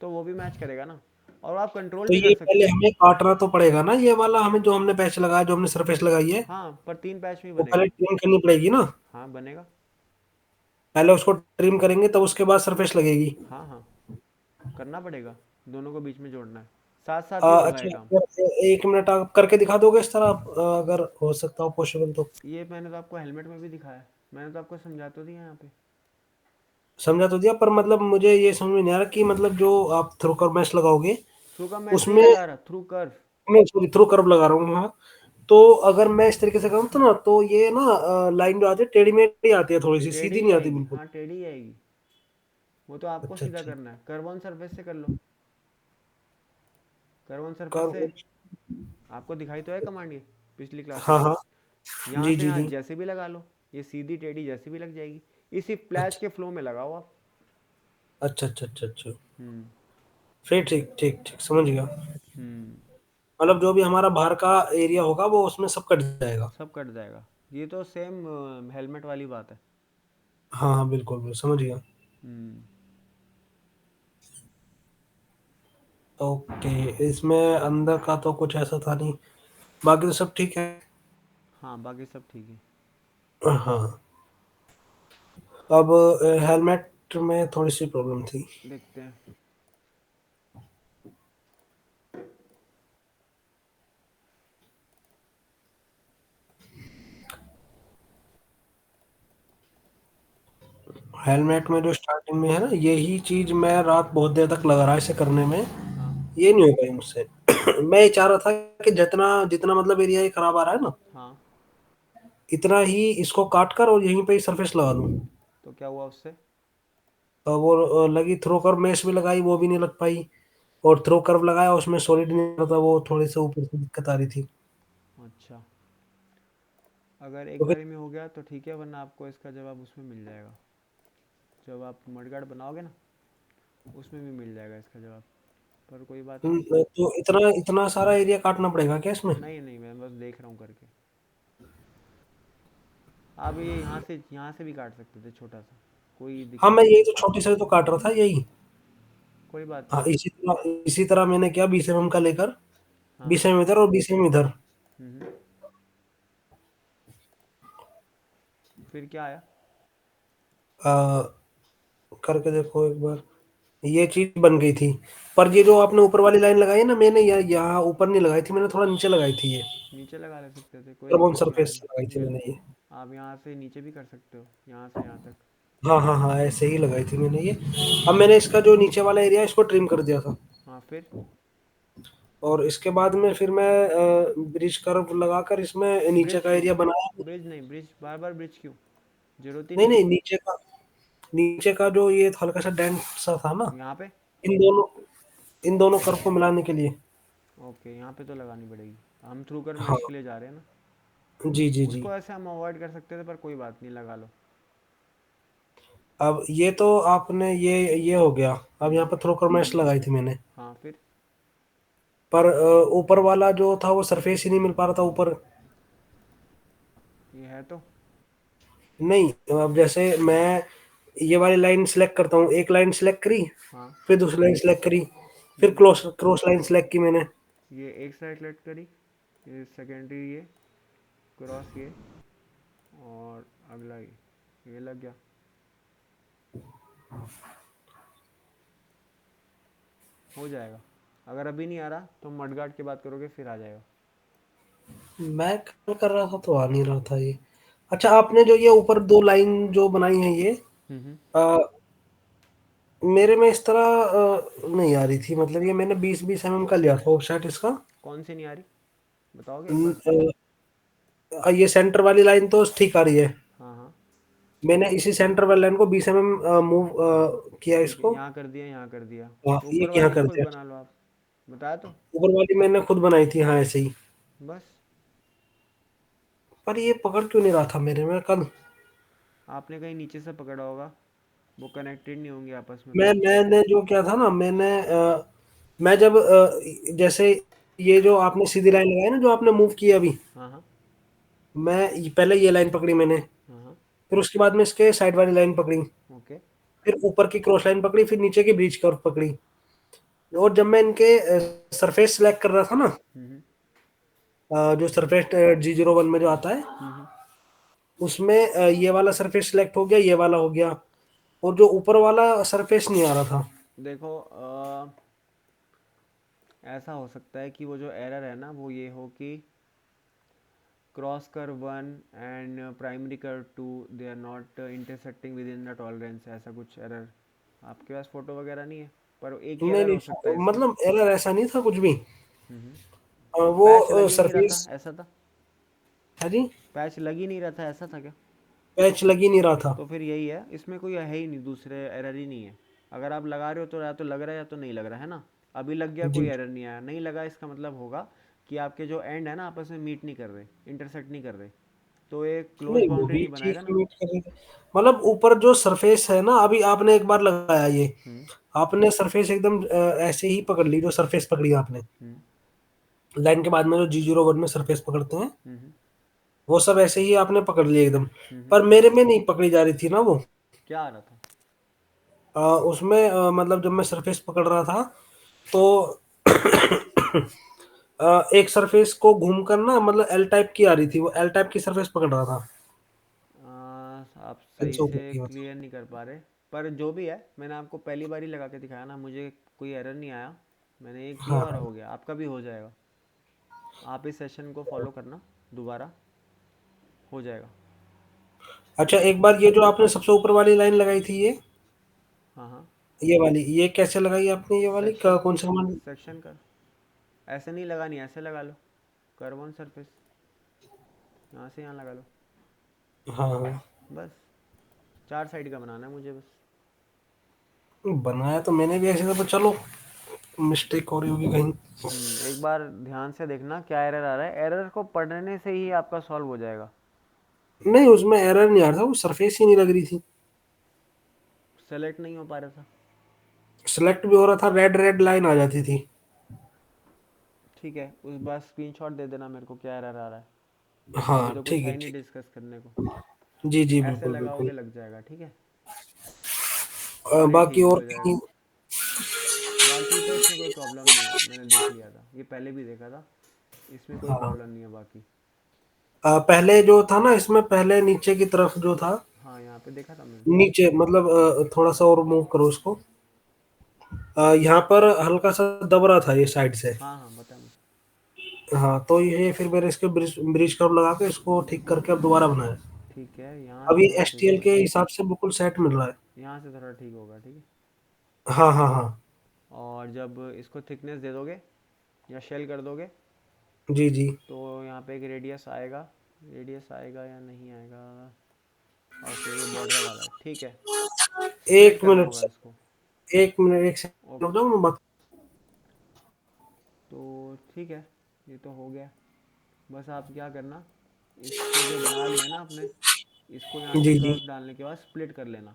तो वो भी मैच करेगा ना, और आप कंट्रोल तो भी कर ये सकते पहले हो। हमें काटना तो पड़ेगा ना, ये वाला हमें जो हमने पैच लगाया, जो हमने सरफेस लगाई है हाँ, पर 3 पैच में ही वो पहले बनेगा। ट्रिम करनी पड़ेगी ना। हाँ बनेगा। पहले उसको ट्रिम करेंगे तब उसके बाद सरफेस लगेगी। हाँ हाँ, करना पड़ेगा, दोनों को बीच में जोड़ना है, साथ साथ ही होगा ये अच्छा, काम। एक मिनट आप करके दिखा दोगे इस तरह आप, अगर हो सकता हो पॉसिबल तो। ये मैंने तो आपको हेलमेट में भी दिखाया है, मैंने तो आपको समझा तो दिया यहाँ पे। समझा तो दिया पर मतलब मुझे ये समझ में नहीं आ रहा कि मतलब जो आप थ्रो कर्व मैश लगाओगे थ्रू का मैच नहीं उसमें, लगा रहा, थ्रू कर्व। मैं सॉरी थ्रो कर्व लगा रहा हूँ हाँ। तो अगर मैं इस तरीके से करूँ तो ना, तो ये ना लाइन जो आती है टेढ़ी मेढ़ी आती है, थोड़ी सी टेढ़ी सीधी ही नहीं आती आएगी, बिल्कुल। हाँ टेढ़ी ही आएगी, वो तो आपको अच्छा सीधा अच्छा। करना है, कर्व ऑन सरफेस से कर लो, कर्व ऑन सरफेस से। कर्व। आपको दिखाई तो है कमांड ये, पिछली क्लासेस हाँ में। हाँ। यहाँ जी से जी यहाँ जी। जैसे भी लगा लो, ये सीधी टेढ़ी जैसे भी लग जाएगी, इसी प्लैच अच्छा के फ्लो में लगाओ आप। अच्छा अच्छा अच्छा अच्छा। हम्म। फिर ठीक ठीक ठीक समझ गया। हम्म। मतलब जो भी हमारा बाहर का एरिया होगा वो उसमें सब कट जाएगा। सब कट जाएगा, ये तो सेम हेलमेट वाली बात है। हाँ हाँ बिल्कुल बिल्कुल समझ गया। हम्म। ओके, इसमें अंदर का तो कुछ ऐसा था नहीं, बाकी तो सब ठीक है। हाँ बाकी सब ठीक है। हाँ। अब हेलमेट में थोड़ी सी प्रॉब्लम थी। देखते हैं। हेलमेट में जो स्टार्टिंग में है ना, यही चीज मैं रात बहुत देर तक लगा रहा इसे करने में, हाँ ये नहीं हो पाई मुझसे। मैं ये चाह रहा था कि जितना जितना मतलब एरिया ये खराब आ रहा है ना, हाँ, इतना ही इसको काट कर और यहीं पे ही सरफेस लगा दूं। तो क्या हुआ उससे। वो लगी थ्रो कर मेश भी लगाई वो भी नहीं लग पाई, और थ्रो कर्व लगाया उसमें सॉलिड नहीं होता, वो थोड़े से ऊपर से दिक्कत आ रही थी। अच्छा, अगर एक क्योंकि बारी में हो गया तो ठीक है, वरना आपको इसका जवाब उसमें मिल जाएगा, जब आप मडगार्ड बनाओगे ना, उसमें भी मिल जाएगा इसका जवाब, पर कोई बात नहीं। तो इतना इतना सारा एरिया काटना पड़ेगा क्या इसमें? नहीं नहीं, मैं बस देख रहा हूँ करके। आप ये यहाँ से भी काट सकते थे छोटा सा, कोई हाँ, दिक्कत मैं नहीं यही है। तो छोटी से तो काट रहा था यही। कोई बात हाँ, नहीं। इसी तरह मैंने किया 20 mm का लेकर, हाँ हाँ। 20 mm इधर और 20 mm इधर। हम्म। फिर क्या आया। आ, करके देखो एक बार, ये चीज बन गई थी। पर ये जो आपने ऊपर वाली लाइन लगाई है ना, मैंने यहाँ ऊपर नहीं लगाई थी, मैंने थोड़ा नीचे लगाई थी ये। नीचे लगा ले सकते थे, कोई कार्बन दिक्कत नहीं सरफेस आएगी। से लगाई थी मैंने बिल्कुल, ये। आप यहाँ से नीचे भी कर सकते हो, यहाँ से यहाँ तक। हाँ हाँ हाँ, ऐसे ही लगाई थी मैंने ये। अब मैंने इसका जो नीचे वाला एरिया है इसको ट्रिम कर दिया था, हाँ फिर। और इसके बाद में फिर मैं ब्रिज कर्व लगाकर इसमें नीचे ब्रिज का क्यों, एरिया बनाया। ब्रिज नहीं, ब्रिज बार बार ब्रिज क्यों, जरूरत ही नहीं नहीं है। नहीं, नीचे का जो ये हल्का सा डेंट सा था ना, यहाँ पे। इन दोनों इन दोनों कर्व को मिलाने के लिए। ओके, यहाँ पे तो लगानी पड़ेगी, हम थ्रू कर हाँ। मैश के लिए जा रहे हैं ना। जी जी जी। उसको ऐसे हम अवॉइड कर सकते थे, पर कोई बात नहीं, लगा लो। अब ये तो आपने ये हो गया। अब यहाँ हम्म। पर थ्रो कर मैश लगाई थी मैंने। हाँ फिर। पर ऊपर वाला जो था वो सरफेस ही नहीं मिल पा रहा था ऊपर। ये है तो। नहीं, अब जैसे मैं ये वाली लाइन सेलेक्ट करता हूँ, एक लाइन सेलेक्ट करी, हाँ। फिर दूसरी लाइन सेलेक्ट करी, फिर हम्म। क्रॉस क्रॉस लाइन सेलेक्ट की मैंने। ये एक साइड सेलेक्ट करी, ये सेकेंडरी, ये क्रॉस, ये, और अगला ये लग गया। हो जाएगा। अगर अभी नहीं आ रहा तो मडगार्ड की बात करोगे फिर आ जाएगा। मैं कल कर रहा था तो आ नहीं रहा था ये। अच्छा, आपने जो ये ऊपर दो लाइन जो बनाई है ये, हम्म। आ, मेरे में इस तरह नहीं आ रही थी। मतलब ये मैंने 20-20 mm का लिया था ऑफसेट इसका। कौन सी नहीं आ रही, बताओगे एक न- बार। ये सेंटर वाली लाइन तो ठीक आ रही है। हाँ हाँ। मैंने इसी सेंटर वाली लाइन को 20 mm मूव किया ठीक है, इसको। यहाँ कर दिया, यहाँ कर दिया। हाँ, तो ये ऊपर यहाँ वाली कर खुद दिया। बना लो आप, बताया तो। ऊपर वाली मैंने खुद बनाई थी, हाँ ऐसे ही। बस। पर ये पकड़ क्यों नहीं रहा था मेरे में कल। आपने कहीं नीचे से पकड़ा होगा, वो कनेक्टेड नहीं होंगे आपस में पैच। मैंने जो किया था ना, मैं जब जैसे ये जो आपने सीधी लाइन लगाई ना, जो आपने मूव किया अभी, हाँ हाँ। पहले ये लाइन पकड़ी मैंने, हाँ हाँ। फिर उसके बाद में इसके साइड वाली लाइन पकड़ी, ओके। फिर ऊपर की क्रॉस लाइन पकड़ी, फिर नीचे की ब्रिज कर्व पकड़ी। और जब मैं इनके सरफेस सेलेक्ट कर रहा था ना, हम्म। जो सरफेस G01 में जो आता है, हम्म। उसमें ये वाला सरफेस सेलेक्ट हो गया, ये वाला हो गया, और जो ऊपर वाला सरफेस नहीं आ रहा था। देखो, ऐसा हो सकता है कि वो जो एरर है ना वो ये हो कि क्रॉस कर वन एंड प्राइमरी कर two, they are not intersecting within the tolerance, ऐसा कुछ एरर। आपके पास फोटो वगैरह नहीं है, पर एक ही नहीं एरर नहीं, हो सकता है इसमें। मतलब एरर ऐसा नहीं था कुछ भी। हम्म। पैच वो लग ही नहीं रहा था, सरफेस ऐसा था। है जी, पैच लग ही नहीं रहा था, ऐसा था क्या। पैच लग ही नहीं रहा था। तो फिर यही है, इसमें कोई है ही नहीं, दूसरे एरर ही नहीं है। अगर आप लगा रहे हो तो या तो लग रहा है या तो नहीं लग रहा है ना। अभी लग गया, कोई जी एरर नहीं आया, नहीं लगा, इसका मतलब होगा कि आपके जो एंड है ना आपस में मीट नहीं कर रहे, इंटरसेक्ट नहीं कर रहे, तो एक क्लोज नहीं, वो बाउंड्री भी नहीं बनाएगा ठीक ना। मीट कर रही थी। मतलब ऊपर जो सरफेस है ना, अभी आपने एक बार लगाया ये, हम्म। आपने सरफेस एकदम ऐसे ही पकड़ ली, जो सरफेस पकड़ी आपने हम्म। लाइन के बाद में, जो G01 में सरफेस पकड़ते हैं, हम्म। वो सब ऐसे ही आपने पकड़ लिए एकदम। हम्म। पर मेरे में नहीं पकड़ी जा रही थी ना वो। क्या आ रहा था। उसमें मतलब जब मैं सरफेस पकड़ रहा था तो एक सरफेस को घूम कर ना, मतलब एल टाइप की आ रही थी, वो एल टाइप की सरफेस पकड़ रहा था। आप पेन सही से से ऊपर की मतलब। क्लियर नहीं कर पा रहे, पर जो भी है, मैंने आपको पहली बार ही लगा के दिखाया ना, मुझे कोई एरर नहीं आया। मैंने ये किया हाँ और हाँ। हो गया, आपका भी हो जाएगा। आप इस सेशन को फॉलो करना, दोबारा हो जाएगा। अच्छा, एक बार ये जो आपने सबसे ऊपर वाली लाइन लगाई थी हाँ हाँ। ये वाली, ये कैसे लगाई आपने, ये वाली सेक्शन, कौन सा कमांड। सेक्शन कर, ऐसे नहीं लगानी, ऐसे लगा लो। कर्व ऑन सरफेस, यहाँ से यहाँ लगा लो। हाँ हाँ। बस, चार साइड का बनाना है मुझे बस। बनाया तो मैंने भी ऐसे था, पर चलो मिस्टेक हो रही होगी कहीं। एक बार ध्यान से देखना क्या एरर आ रहा है, एरर को पढ़ने से ही आपका सॉल्व हो जाएगा। नहीं, उसमें एरर नहीं आ रहा था, वो सरफेस ही नहीं लग रही थी। सेलेक्ट नहीं हो पा रहा था। सिलेक्ट भी हो रहा था, रेड रेड लाइन आ जाती थी। ठीक है, उस बार स्क्रीनशॉट दे देना मेरे को क्या एरर आ रहा है। अभी हाँ तो कुछ ठीक है है, ही नहीं ठीक। डिस्कस करने को। जी जी, ऐसे बिल्कुल बिल्कुल। लगाओगे लग जाएगा, ठीक है। और ये बाकी ठीक भी और हो जाएगा। कहीं। बाकी तो इसमें कोई प्रॉब्लम नहीं है, मैंने देख लिया था, ये पहले भी देखा था। इसमें कोई हाँ, प्रॉब्लम नहीं है बाकी। पहले जो था ना इसमें, पहले नीचे की तरफ जो था, हाँ, यहाँ पे देखा था मैंने। नीचे मतलब थोड़ा सा और मूव करो उसको। यहाँ पर हल्का सा दब रहा था ये साइड से। हाँ हाँ, बता मुझे। हाँ, तो ये फिर मैंने इसके ब्रिज ब्रिज कर्व लगा के इसको ठीक करके अब दोबारा बनाया। ठीक है, यहाँ अब से ये थोड़ा ठीक STL होगा। के हिसाब से बिल्कुल सेट मिल रहा है। यहाँ से थोड़ा ठीक होगा, ठीक है। हाँ हाँ हाँ। और जब इसको थिकनेस दे दोगे या शेल कर दोगे, जी जी। तो यहाँ पे एक रेडियस आएगा। रेडियस आएगा या नहीं आएगा। ओके, ये बॉर्डर वाला है, ठीक है। स्प्लिट एक करना मिनट होगा से, इसको। एक मिनट, एक सेकंड रुक ओके, जाओ, मैं बात। तो ठीक है, ये तो हो गया। बस आप क्या करना, इसको जो बना लिया ना आपने, इसको यहाँ से जी जी। कर्व डालने के बाद स्प्लिट कर लेना।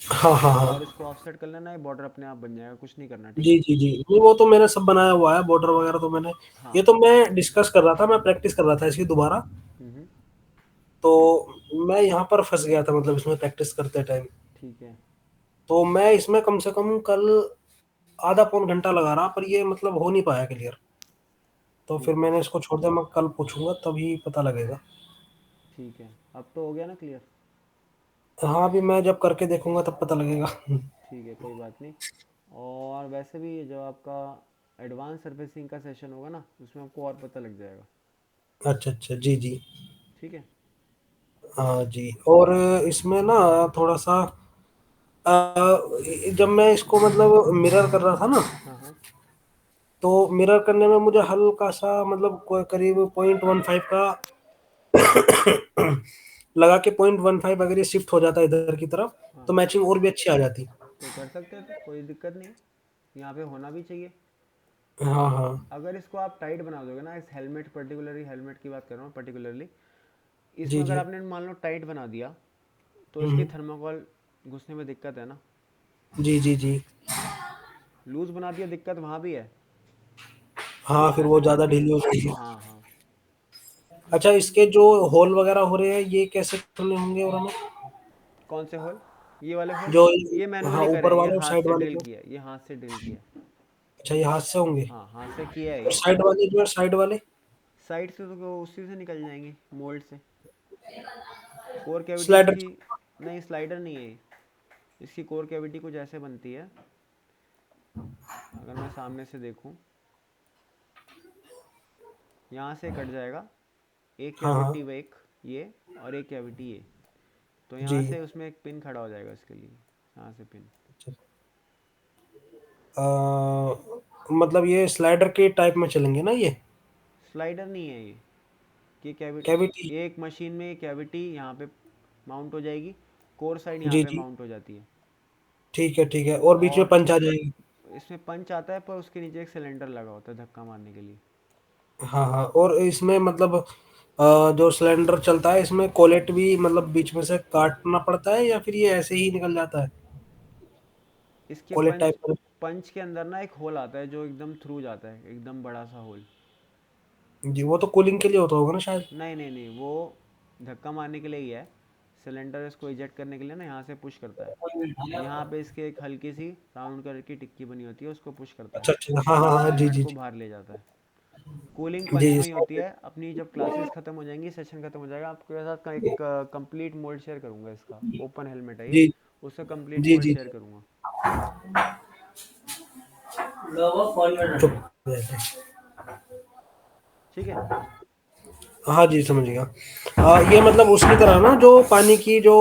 हाँ हाँ हाँ। और इसको ऑफसेट कर लेना, ये बॉर्डर अपने आप बन जाएगा, कुछ नहीं करना, ठीक जी है। जी जी, नहीं वो तो मैंने सब बनाया हुआ है, बॉर्डर वगैरह तो मैंने, ये हाँ। तो मैं डिस्कस कर रहा था, मैं प्रैक्टिस कर रहा था इसकी दोबारा। हम्म। तो मैं यहाँ पर फंस गया था, मतलब इसमें प्रैक्टिस करते टाइम। ठीक है। तो मैं इसमें कम से कम कल आधा पौन घंटा लगा रहा, पर ये मतलब हो नहीं पाया क्लियर। तो फिर ठीक है। मैंने इसको छोड़ दिया, मैं कल पूछूंगा तभी पता लगेगा। ठीक है, अब तो हो गया ना क्लियर। हाँ, अभी मैं जब करके देखूंगा तब पता लगेगा। ठीक है, कोई बात नहीं। और वैसे भी जो आपका एडवांस सर्फेसिंग का सेशन होगा ना, उसमें आपको और पता लग जाएगा। अच्छा अच्छा, जी जी। ठीक है। हाँ जी, और इसमें ना थोड़ा सा जब मैं इसको मतलब मिरर कर रहा था ना, हाँ हाँ। तो मिरर करने में मुझे हल्का सा मतलब करीब 0.15 का लगा के, 0.15 अगर ये शिफ्ट हो जाता है इधर की तरफ, हाँ तो हाँ, मैचिंग और भी अच्छी आ जाती। तो कर सकते हैं, तो कोई दिक्कत नहीं है, यहाँ पे होना भी चाहिए। हाँ हाँ। अगर इसको आप टाइट बना दोगे ना, इस हेलमेट, पर्टिकुलरली हेलमेट की बात कर रहा हूँ पर्टिकुलरली, इसमें जी अगर जी। आपने मान लो टाइट बना दिया, तो इसकी हम्म। थर्माकोल घुसने में दिक्कत है ना। जी जी जी। लूज बना दिया, दिक्कत वहाँ भी है, हाँ, फिर वो ज्यादा ठीक है। ढीली हो जाएगी। हाँ हाँ। अच्छा, इसके जो होल वगैरह हो रहे हैं ये कैसे करने होंगे, और हमें कौन से होल? ये वाले होल? जो, ये हाँ, मैनुअली करे ऊपर हैं, ये वाले और हाथ साइड से वाले ड्रिल जो, किया है, ये हाथ से ड्रिल किया है। अच्छा ये हाथ से होंगे। हाँ, हाथ से किया है और ये। साइड वाले जो है, साइड वाले। साइड से तो उसी से निकल जाएंगे, मोल्ड से। Core cavity slider. इसकी, नहीं स्लाइडर नहीं है ये। इसकी कोर कैविटी कुछ ऐसे बनती है, अगर मैं सामने से देखूं, यहाँ से कट जाएगा एक हाँ कैविटी, हाँ। वो एक ये, और एक कैविटी ये। तो जी। यहाँ से उसमें एक पिन खड़ा हो जाएगा इसके लिए, यहाँ से पिन। अ, मतलब ये स्लाइडर के टाइप में चलेंगे ना ये? स्लाइडर नहीं है ये कैविटी। कैविटी, एक मशीन में कैविटी यहाँ पे माउंट हो जाएगी, कोर साइड यहाँ जी पे जी। माउंट हो जाती है। ठीक है ठीक है, और बीच में और पंच आ जाएगी। इसमें पंच आता है, पर उसके नीचे एक सिलेंडर लगा होता है धक्का मारने के लिए। हाँ हाँ, और इसमें मतलब जो सिलेंडर चलता है इसमें कोलेट भी मतलब बीच में से काटना पड़ता है, या फिर ये ऐसे ही निकल जाता है? इसके कोलेट पंच, टाइप का। पंच के अंदर ना एक होल आता है जो एकदम थ्रू जाता है, एकदम बड़ा सा होल। जी, वो तो कूलिंग के लिए होता होगा ना शायद। नहीं नहीं नहीं, वो धक्का मारने के लिए ही है। सिलेंडर इसको इजेक्ट करने के लिए ना यहाँ से पुश करता है। यहाँ पे इसके एक हल्की सी राउंड कलर की टिक्की बनी होती है, उसको पुश करता है, अच्छा अच्छा, हाँ हाँ और हाँ, जी हेलमेट जी को जी। बाहर ले जाता है। कूलिंग जी पंच में ही होती जी है। अपनी जब क्लासेस खत्म हो जाएंगी, सेशन खत्म हो जाएगा, आपके साथ का एक कंप्लीट मोल्ड शेयर करूंगा इसका, ओपन हेलमेट है ये, जी उसका कंप्लीट जी मोल्ड जी। शेयर करूंगा। चुप रहते। ठीक है। हाँ जी, समझ गया। ये मतलब उसकी तरह ना, जो पानी की जो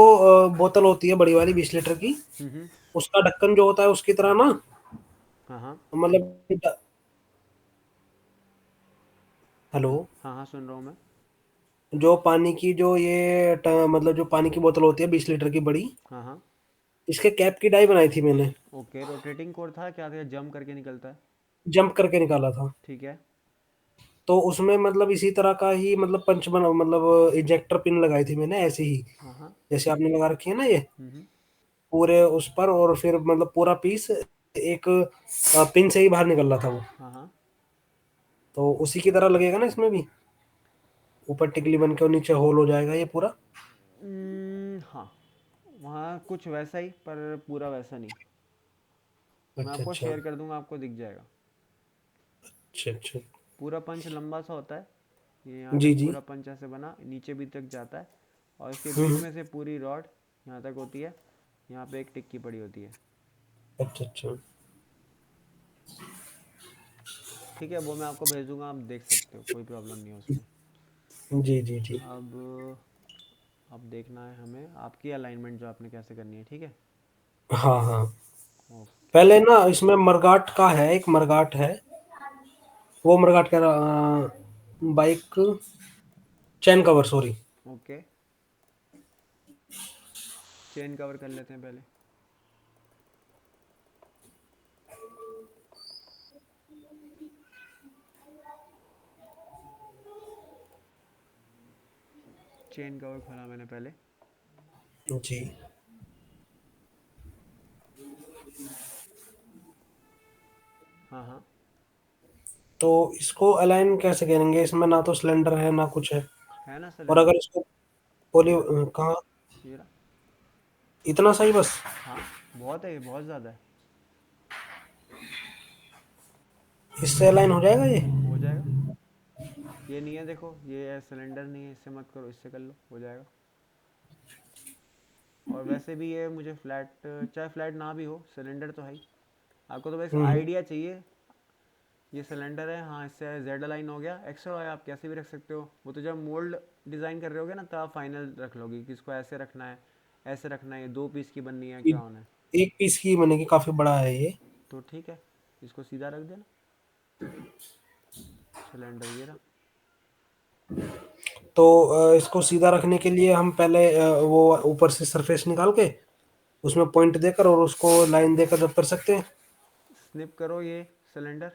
बोतल होती है बड़ी वाली 20 लीटर की, हम्म। उसका ढक्कन जो होता है उसकी तरह ना, हाँ हाँ। मतलब। हेलो। हाँ हाँ, सुन रहा हूँ मैं। जो पानी की जो ये मतलब जो पानी की बोतल होती है 20 लीटर की बड़ी, हाँ हाँ। इसके कैप की डाई बनाई थी मैंने। ओके, रोटेटिंग कोर था क्या था, जंप करके निकलता है? जंप करके निकाला था। ठीक है। तो उसमें मतलब इसी तरह का ही मतलब पंच बना, मतलब इजेक्टर पिन लगाई थी मैंने ऐसे ही, हाँ हाँ। जैसे आपने लगा रखी है ना ये, हम्म। पूरे उस पर, और फिर मतलब पूरा पीस एक पिन से ही बाहर निकल रहा था वो। हाँ हाँ। तो उसी की तरह लगेगा ना इसमें भी, ऊपर टिकली बन के और नीचे होल हो जाएगा ये पूरा। हाँ, वहाँ कुछ वैसा ही, पर पूरा वैसा नहीं। मैं अच्छा आपको अच्छा। शेयर कर दूंगा, आपको दिख जाएगा। अच्छा अच्छा। पूरा पंच लंबा सा होता है, ये यहाँ जी तक जी। पूरा पंच ऐसे बना, नीचे भी तक जाता है, और इसके बीच हम्म। में से पूरी रॉड यहाँ तक होती है, यहाँ पे एक टिक्की पड़ी होती है। अच्छा अच्छा। ठीक है, वो मैं आपको भेज दूंगा, आप देख सकते हो, कोई प्रॉब्लम नहीं है उसमें। जी जी जी। अब देखना है हमें आपकी अलाइनमेंट जो आपने कैसे करनी है, ठीक है। हाँ हाँ। ओके। पहले ना इसमें मरगाट का है, एक मरगाट है, वो मरगाट का bike chain cover, sorry. Okay, chain cover कर लेते हैं पहले। चेन कवर खोला मैंने पहले। जी। हाँ हाँ, तो इसको अलाइन कैसे करेंगे? इसमें ना तो सिलेंडर है ना कुछ है। है ना और अगर सिलेंडर। इसको पोली ये रहा, कहाँ? ये रहा। इतना सही बस? हाँ, बहुत है, ये बहुत ज़्यादा है। इससे अलाइन हो जाएगा ये? हो जाएगा। ये नहीं है, देखो ये है सिलेंडर नहीं है, इससे मत करो, इससे कर लो, हो जाएगा। और वैसे भी ये मुझे फ्लैट, चाहे फ्लैट ना भी हो, सिलेंडर तो है ही। आपको तो बस हम्म। आइडिया चाहिए। ये सिलेंडर है, हाँ, इससे जेड अलाइन हो गया। एक्स और वाई आप कैसे भी रख सकते हो, वो तो जब मोल्ड डिज़ाइन कर रहे होगे ना, तब आप फाइनल रख लोगे कि इसको ऐसे रखना है, ऐसे रखना है, ये 2 पीस की बननी है, क्या होना है। एक पीस की बनेगी, काफी बड़ा है ये। तो ठीक है, इसको सीधा रख देना। सिलेंडर ये रहा। तो इसको सीधा रखने के लिए हम पहले वो ऊपर से सरफेस निकाल के उसमें पॉइंट देकर और उसको लाइन देकर जब कर सकते हैं। स्निप करो ये सिलेंडर,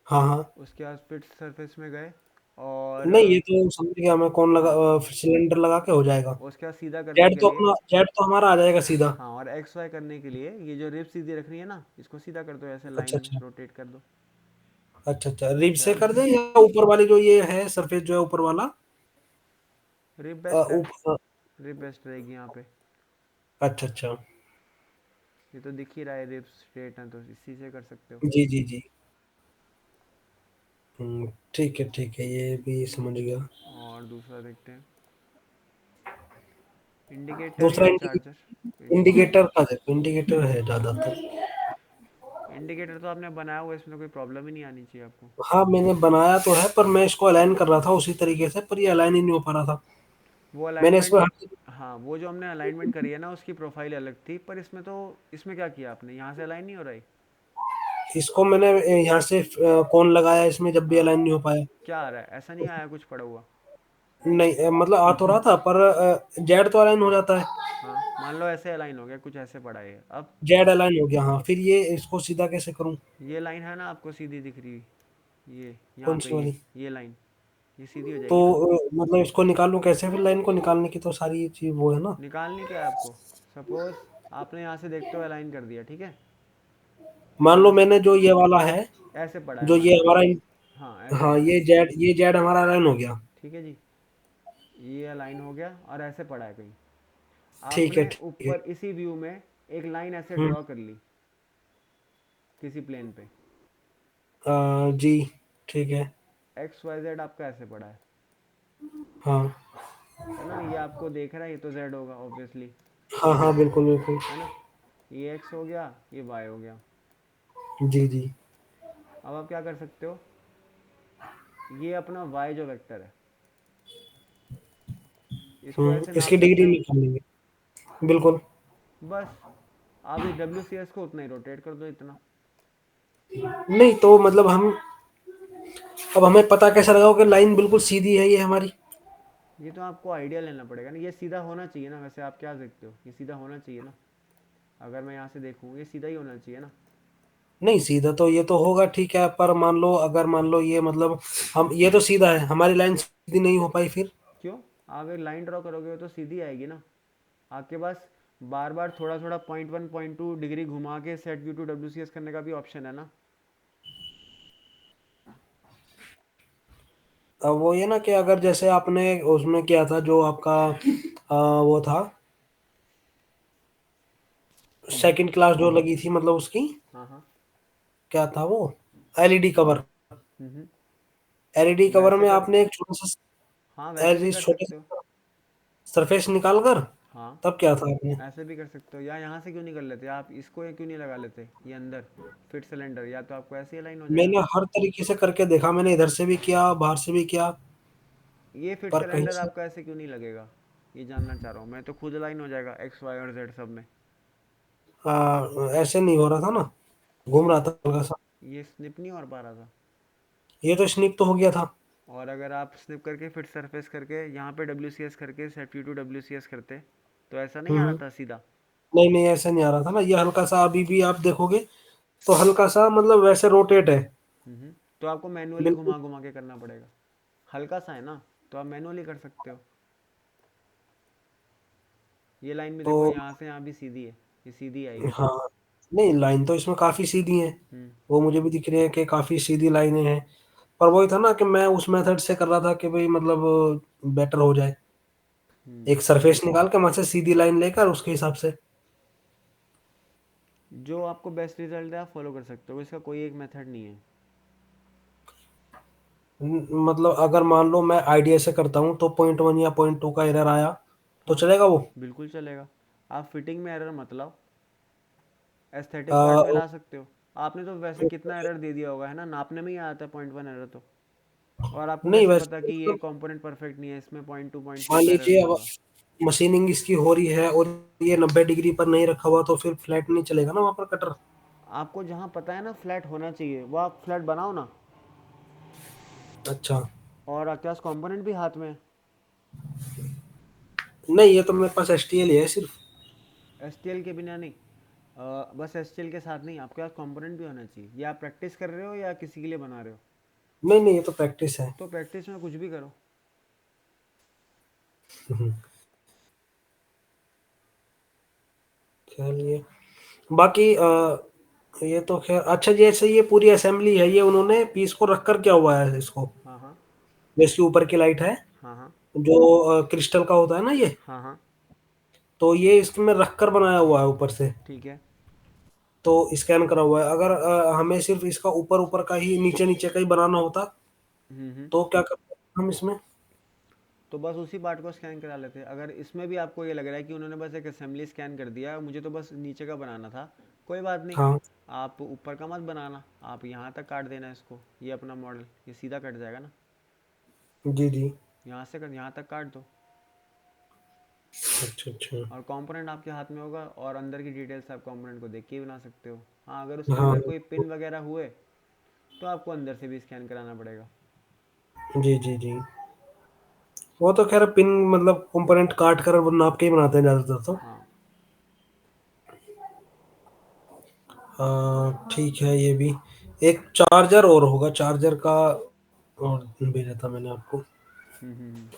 हाँ हाँ। उसके बाद फिट सरफेस में गए, और नहीं, ये तो समझ गया मैं, कौन लगा, हाँ, सिलेंडर लगा के हो जाएगा। उसके बाद सीधा करने जेड के तो लिए, अपना, जेड तो हमारा आ जाएगा सीधा। हाँ, और एक्स वाई करने के लिए ये जो रिब सीधी रखनी है ना, इसको सीधा कर दो, ऐसे अच्छा लाइन अच्छा। रोटेट कर दो। अच्छा अच्छा, रिब से चलो, कर दें या ऊपर वाली जो ये है सरफेस जो है ऊपर वाला? रिब बेस्ट है, ऊपर। रिब बेस्ट रहेगी यहाँ पे। अच्छा अच्छा। ये तो दिख ही रहा है, रिब स्ट्रेट है, तो इसी से कर सकते हो। जी जी जी। ठीक है, ये भी समझ गया। और दूसरा देखते हैं, इंडिकेटर दूसरा या चार्जर, कोई भी। इंडिकेटर का देखो, इंडिकेटर है ज्यादातर। इंडिकेटर तो आपने बनाया हुआ है, इसमें कोई प्रॉब्लम ही नहीं आनी चाहिए आपको। हाँ, मैंने बनाया तो है, पर मैं इसको अलाइन कर रहा था उसी तरीके से, पर ये अलाइन ही नहीं हो पा रहा था। वो मैंने इसमें अलाइनमेंट, हाँ, वो जो हमने अलाइनमेंट करी है ना, उसकी प्रोफाइल अलग थी, पर इसमें तो, इसमें क्या किया आपने, यहाँ से अलाइन नहीं हो रहा है। इसको मैंने यहाँ से कौन लगाया इसमें, जब भी हाँ, अलाइन नहीं हो पाया। क्या आ रहा है, ऐसा नहीं आया कुछ पड़ा हुआ। नहीं, मतलब आ तो रहा था, पर जेड तो अलाइन हो जाता है। हाँ, मान लो ऐसे अलाइन हो गया, कुछ ऐसे पड़ा है अब। जेड अलाइन हो गया, हाँ, फिर ये इसको सीधा कैसे करूँ? ये लाइन है ना आपको सीधी दिख रही, ये यहाँ कौन पे सी वाली? ये लाइन, ये सीधी हो तो जाएगी ना। मतलब इसको निकालूं कैसे? फिर लाइन को निकालने की तो सारी चीज वो है ना। निकालनी क्या है आपको, सपोज आपने यहाँ से देखते हुए अलाइन कर दिया, ठीक है। मान लो यहाँ से मैंने जो ये वाला है, ऐसे पड़ा है जो मान ये लो, हमारा, हाँ, ऐसे हाँ, पड़ा है, ये जेड हमारा अलाइन हो गया। ठीक है जी। ये अलाइन हो गया और ऐसे पड़ा है कहीं। ठीक है आपने ठीक है। ऊपर इसी व्यू में एक लाइन ऐसे हम्म। ड्रॉ कर ली किसी प्लेन पे। जी, ठीक है। एक्स वाई जेड आपका ऐसे पड़ा हाँ है ना, ये आपको देख रहा है, ये तो जेड होगा ऑब्वियसली, हाँ हाँ, बिल्कुल बिल्कुल। है ना। ये एक्स हो गया, ये वाई हो गया। जी जी। अब आप क्या कर सकते हो, ये अपना वाई जो वेक्टर है, इसको ऐसे नाप इसकी सकते डिग्री हो। निकाल लेंगे। बिल्कुल। बस आप इस डब्ल्यू सी एस को उतना ही रोटेट कर दो, इतना। नहीं तो मतलब हम, अब हमें पता कैसे लगाओ कि लाइन बिल्कुल सीधी है ये हमारी? ये तो आपको आइडिया लेना पड़ेगा ना, ये सीधा होना चाहिए ना, वैसे आप क्या देखते हो, ये सीधा होना चाहिए ना। अगर मैं यहाँ से देखूँ, ये सीधा ही होना चाहिए ना। नहीं, सीधा तो ये तो होगा, ठीक है, पर मान लो, अगर मान लो ये मतलब, हम ये तो सीधा है, हमारी लाइन सीधी नहीं हो पाई फिर? क्यों, आप एक लाइन ड्रॉ करोगे तो सीधी आएगी ना। आपके पास बार बार थोड़ा थोड़ा 0.1 0.2 डिग्री घुमा के set view to W C S करने का भी ऑप्शन है ना। अब वो ये ना कि अगर जैसे आपने उसमें किया था जो आपका वो था, हम्म, सेकंड क्लास जो लगी थी, मतलब उसकी हाँ हाँ, क्या था वो, एलईडी कवर। हम्म, एलईडी कवर वैसे में कर, आपने एक छोटा सा, हाँ, वैसे भी ऐसे कर छोटे सकते हो। से सरफेस निकाल कर, हाँ, तब क्या था आपने? ऐसे भी कर सकते हो, या यहाँ से क्यों नहीं कर लेते आप इसको, ये क्यों नहीं लगा लेते ये अंदर फिट सिलेंडर, या तो आपको ऐसे ही लाइन हो जाएगा। मैंने हर तरीके से करके देखा, मैंने इधर से भी किया, बाहर से भी किया, ये फिट पर कहीं सिलेंडर से आपका ऐसे क्यों नहीं लगेगा, ये जानना चाह रहा हूँ मैं, तो खुद लाइन हो जाएगा एक्स वाई और जेड सब में। ऐसे नहीं हो रहा था ना, घूम रहा था हल्का सा। ये स्निप नहीं हो पा रहा था। ये तो स्निप तो हो गया था। और अगर आप स्निप करके फिट सरफेस करके यहाँ पे डब्ल्यू सी एस करके set view to W C S करते, तो ऐसा नहीं आ रहा हम्म। था सीधा। नहीं नहीं, ऐसे नहीं आ रहा था ना, ये हल्का सा अभी भी आप देखोगे तो हल्का सा मतलब वैसे रोटेट है। तो आपको मैनुअली बिल्कुल। घुमा घुमा के करना पड़ेगा। हल्का सा है ना, तो आप मैनुअली कर सकते हो। ये लाइन भी तो देखो, यहाँ से यहाँ भी सीधी है, ये सीधी आएगी। हाँ, नहीं, लाइन तो इसमें काफी सीधी है, हम्म। वो मुझे भी दिख रही है कि काफी सीधी लाइनें हैं। पर वही था ना कि मैं उस मेथड से कर रहा था कि भाई मतलब बेटर हो जाए, हम्म। एक सरफेस निकाल के वहां से सीधी लाइन लेकर उसके हिसाब से। जो आपको बेस्ट रिजल्ट है आप फॉलो कर सकते हो, इसका कोई एक मेथड नहीं है। मतलब अगर मान लो मैं आइडिया से करता हूँ तो 0.1 या 0.2 का एरर आया तो हाँ, चलेगा वो? बिल्कुल चलेगा। आप फिटिंग में एरर मत लाओ, एस्थेटिक पार्ट आ, में ला सकते हो। आपने तो वैसे कितना एरर दे दिया होगा, है ना, नापने में ही आया था 0.1 एरर तो। और आपको नहीं कैसे पता वैसे कि ये मतलब कंपोनेंट परफेक्ट नहीं है, इसमें 0.2 0.3 मान का एरर लीजिए दिया अब होगा। मशीनिंग इसकी हो रही है और ये 90 डिग्री पर नहीं रखा हुआ तो फिर फ्लैट नहीं चलेगा ना वहां पर कटर? आपको जहाँ पता है ना फ्लैट होना चाहिए, वो आप फ्लैट बनाओ ना। अच्छा। और आपके पास कंपोनेंट भी हाथ में है। नहीं, ये तो मेरे पास STL ही है सिर्फ। एस के बिना नहीं। बस एस के साथ नहीं, आपके पास कंपोनेंट भी होना चाहिए। ये आप प्रैक्टिस कर रहे हो या किसी के लिए बना रहे हो? नहीं नहीं, ये तो प्रैक्टिस है। तो प्रैक्टिस में कुछ भी करो। चलिए, बाकी ये तो खैर अच्छा, जैसे ये पूरी असेंबली है, ये उन्होंने पीस को रख कर क्या हुआ है इसको? हाँ हाँ। जो इसके ऊपर की लाइट है, हाँ हाँ। जो क्रिस्टल का होता है ना ये, हाँ हाँ। तो ये इसमें रख कर बनाया हुआ है ऊपर से, ठीक है। तो स्कैन करा हुआ है। अगर हमें सिर्फ इसका ऊपर ऊपर का ही, नीचे नीचे का ही बनाना होता हम्म। तो क्या करते हम इसमें? तो बस उसी पार्ट को स्कैन करा लेते। अगर इसमें भी आपको ये लग रहा है कि उन्होंने बस एक असेंबली स्कैन कर दिया, मुझे तो बस नीचे का बनाना था, कोई बात नहीं। हाँ। आप ऊपर का मत बनाना, आप यहाँ तक काट देना इसको, ये अपना मॉडल ये सीधा कट जाएगा ना। जी जी। यहाँ से कर, यहाँ तक काट दो। अच्छा अच्छा। और कंपोनेंट आपके हाथ में होगा, और अंदर की डिटेल्स आप कंपोनेंट को देख के ही बना सकते हो। हाँ, अगर उसके हाँ। अंदर कोई पिन वगैरह हुए तो आपको अंदर से भी स्कैन कराना पड़ेगा। जी जी जी। वो तो खैर पिन मतलब कंपोनेंट काट कर वो नाप के ही बनाते हैं ज्यादातर तो। हाँ। ठीक है, ये भी एक चार्जर और होगा, चार्जर का और भेजा था मैंने आपको। हम्म।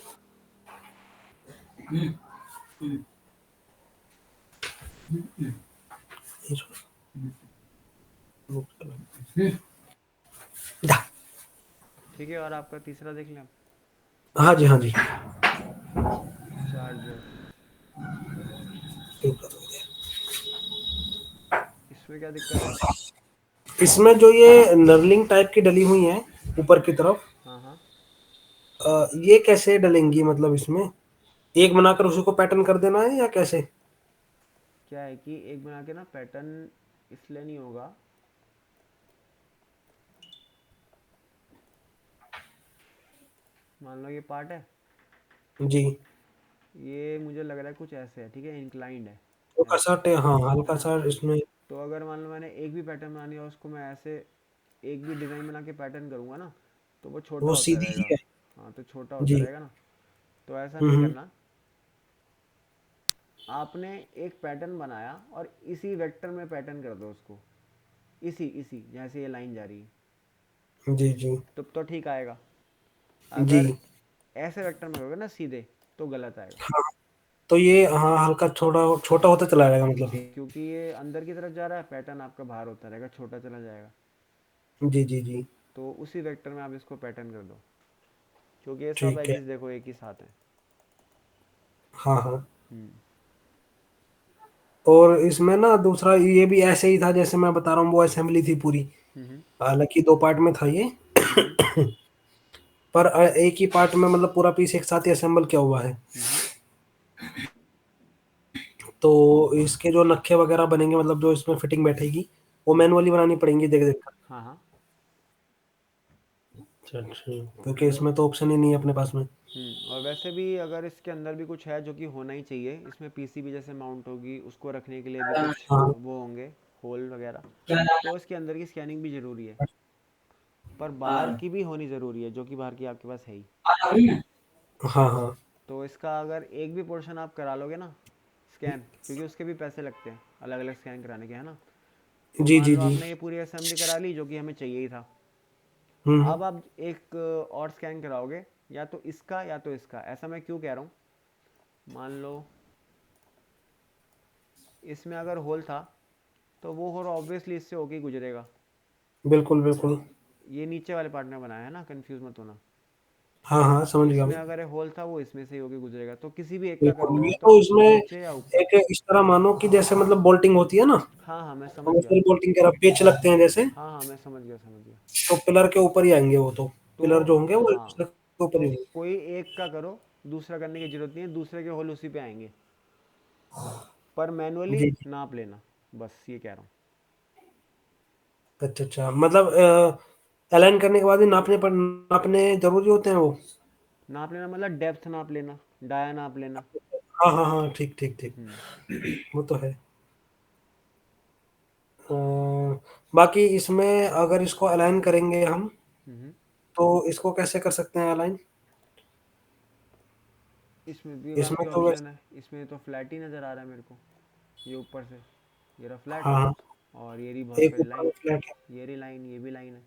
जा। ठीक है, और आपका तीसरा देख लें आप। हाँ जी हाँ जी। चार्जर। इसमें क्या दिक्कत है? इसमें जो ये नर्लिंग टाइप की डली हुई है ऊपर की तरफ, हाँ हाँ। ये कैसे डलेंगी? मतलब इसमें एक बनाकर उसी को पैटर्न कर देना है या कैसे? क्या है कि एक बना के ना पैटर्न इसलिए नहीं होगा। मान लो ये पार्ट है, जी। ये मुझे लग रहा है कुछ ऐसे है, ठीक है, इंक्लाइंड है तो ऐसे, हाँ हल्का है ना। सा इसमें। तो अगर मान लो मैंने एक भी पैटर्न बनानी है, उसको मैं ऐसे एक भी डिज़ाइन बना के पैटर्न करूँगा ना, तो वो छोटा वो होता सीधी ही रहेगा। है। हाँ, तो छोटा होता जी। रहेगा ना। तो ऐसा नहीं हम्म। करना। आपने एक पैटर्न बनाया और इसी वेक्टर में पैटर्न कर दो उसको, इसी इसी जैसे ये लाइन जा रही है, जी जी तो ठीक आएगा। जी। अगर ऐसे वेक्टर में करोगे ना सीधे, तो गलत आएगा। हाँ, तो ये हाँ हल्का छोटा छोटा होता चला जाएगा मतलब हाँ, ये। क्योंकि ये अंदर की तरफ जा रहा है, पैटर्न आपका बाहर होता रहेगा, छोटा चला जाएगा। जी जी जी। तो उसी वेक्टर में आप इसको पैटर्न कर दो, क्योंकि ये सब ठीक है। एजेस देखो एक ही साथ हैं। हाँ हाँ। हम्म। और इसमें ना दूसरा ये भी ऐसे ही था जैसे मैं बता रहा हूँ, वो असेंबली थी पूरी, हम्म। हालांकि दो पार्ट में था ये। हम्म। पर एक ही पार्ट में मतलब पूरा पीस एक साथ ही असेंबल किया हुआ है। हम्म। तो इसके जो नक्शे वगैरह बनेंगे, मतलब जो इसमें फिटिंग बैठेगी, वो हम्म। मैनुअली बनानी पड़ेंगी देख देख कर। हाँ हाँ। अच्छा अच्छा, क्योंकि इसमें तो ऑप्शन ही नहीं है अपने पास में। और वैसे भी अगर इसके अंदर भी कुछ है जो कि होना ही चाहिए, इसमें पीसीबी जैसे माउंट होगी, उसको रखने के लिए भी कुछ हाँ। वो होंगे, होल वगैरह। तो इसके अंदर की स्कैनिंग भी ज़रूरी है। पर बाहर की भी होनी ज़रूरी है, जो कि बाहर की आपके पास है ही। हाँ हाँ। तो इसका अगर एक भी पोर्शन आप करा लोगे ना स्कैन, क्योंकि उसके भी पैसे लगते हैं अलग अलग स्कैन कराने के, है ना। तो जी मान जी लो जी। आपने ये पूरी असेंबली करा ली जो कि हमें चाहिए ही था। हम्म। अब आप एक और स्कैन कराओगे, या तो इसका या तो इसका। ऐसा मैं क्यों कह रहा हूँ, मान लो इसमें अगर होल था, तो वो और ऑब्वियसली इससे होके ही गुजरेगा। बिल्कुल बिल्कुल। ये नीचे वाले पार्ट में बनाया है ना, कंफ्यूज मत होना। हाँ हाँ समझ गया इसमें मैं। अगर होल था वो इसमें से ही होके गुजरेगा, तो किसी भी एक का कर बिल्कुल, लो, ये या तो तो इसमें नीचे या ऊपर। एक इस तरह मानो कि जैसे मतलब बोल्टिंग होती है ना, हाँ हाँ मैं समझ हम गया। फिर बोल्टिंग कह रहा पेच लगते हैं जैसे, हाँ हाँ मैं समझ गया, समझ गया। तो पिलर के ऊपर ही आएंगे वो तो। तो पिलर जो होंगे वो एक हाँ, दूसरे के ऊपर तो ही होंगे। कोई एक का करो, दूसरा करने की जरूरत नहीं है, दूसरे के होल उसी पे आएंगे। पर मैनुअली जी। नाप लेना, बस ये कह रहा हूँ। अच्छा अच्छा, मतलब अलाइन करने के बाद ही नापने जरूरी होते हैं वो। नाप लेना मतलब डेप्थ नाप लेना, डाया नाप लेना। हाँ हाँ हाँ, ठीक ठीक ठीक। हम्म। वो तो है। अ, बाकी इसमें अगर इसको अलाइन करेंगे हम, हम्म। तो इसको कैसे कर सकते हैं अलाइन? इसमें भी इसमें काफ़ी तो ऑप्शन वैसे, है, इसमें तो फ्लैट ही नज़र आ रहा है मेरे को। ये ऊपर से, ये रहा फ्लैट। हाँ हाँ, और ये रही बहुत एक सारी ऊपर लाइन। में फ्लैट है। ये रही लाइन, ये भी लाइन है।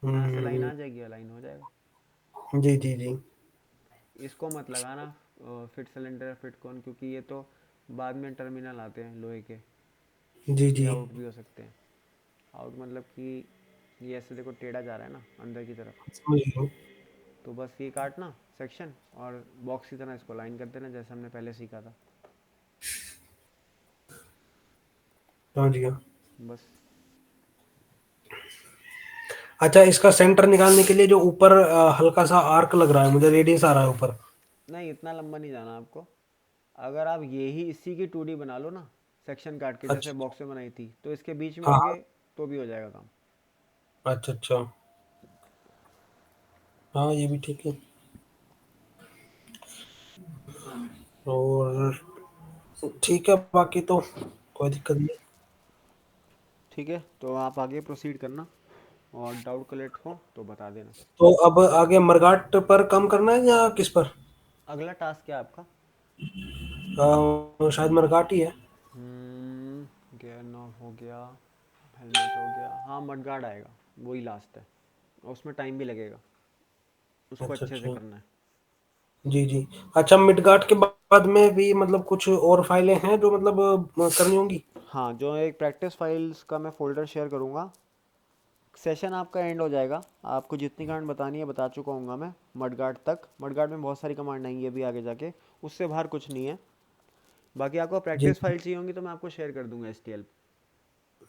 यहाँ से लाइन हम्म, आ जाएगी, लाइन हो जाएगा। जी जी जी। इसको मत लगाना फिट सिलेंडर, फिट कौन, क्योंकि ये तो बाद में टर्मिनल आते हैं लोहे के। जी ये जी, आउट भी हो सकते हैं। आउट मतलब कि ये ऐसे देखो टेढ़ा जा रहा है ना अंदर की तरफ। समझ गया। तो बस ये काटना सेक्शन, और बॉक्स की तरह इसको लाइन कर देना जैसे हमने पहले सीखा था। समझ गया। बस। अच्छा, इसका सेंटर निकालने के लिए जो ऊपर हल्का सा आर्क लग रहा है, मुझे रेडियस आ रहा है ऊपर। नहीं, इतना लंबा नहीं जाना आपको। अगर आप यही इसी की 2D बना लो ना, सेक्शन काट के जैसे अच्छा। बॉक्स में बनाई थी, तो इसके बीच में हाँ होगे हाँ। तो भी हो जाएगा काम। अच्छा अच्छा, हाँ ये भी ठीक है। और ठीक है, बाकी तो कोई दिक्कत नहीं। ठीक है, तो आप आगे प्रोसीड करना, और डाउट कलेक्ट हो तो बता देना। तो अब आगे मरघाट पर काम करना है या किस पर? अगला टास्क क्या है आपका? शायद मरघाट ही है। गियर नॉब हो गया, हेलमेट हो गया, हाँ मडगार्ड आएगा, वही लास्ट है। और उसमें टाइम भी लगेगा, उसको अच्छा अच्छे से अच्छा, करना है। जी जी। अच्छा, मिडगार्ड के बाद में भी मतलब कुछ और फाइलें हैं जो मतलब करनी होंगी? हाँ, जो एक प्रैक्टिस फाइल्स का मैं फोल्डर शेयर करूँगा। सेशन आपका एंड हो जाएगा, आपको जितनी कमांड बतानी है बता चुका हूँ मैं। मडगार्ड तक, मडगार्ड में बहुत सारी कमांड आएंगी अभी आगे जाके, उससे बाहर कुछ नहीं है। बाकी आपको जी प्रैक्टिस जी। फाइल चाहिए होंगी तो मैं आपको शेयर कर दूंगा STL।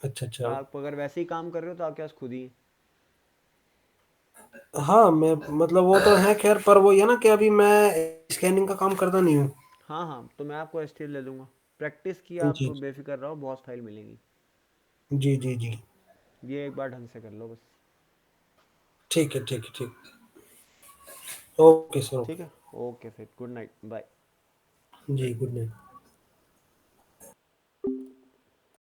अच्छा अच्छा। आप अगर वैसे ही काम कर रहे हो तो आपके पास खुद ही है। हाँ मैं, मतलब वो तो है खैर, पर वो ये ना कि अभी मैं स्कैनिंग का काम करता नहीं हूँ। हाँ हाँ, तो मैं आपको STL ले दूंगा। प्रैक्टिस की आप जी बेफिक्र रहो, बहुत फाइल मिलेंगी। जी जी जी। ये एक बार ढंग से कर लो बस। ठीक है ठीक है ठीक। ओके सर, ठीक ओके। है, ओके फिर गुड नाइट, बाय। जी गुड नाइट।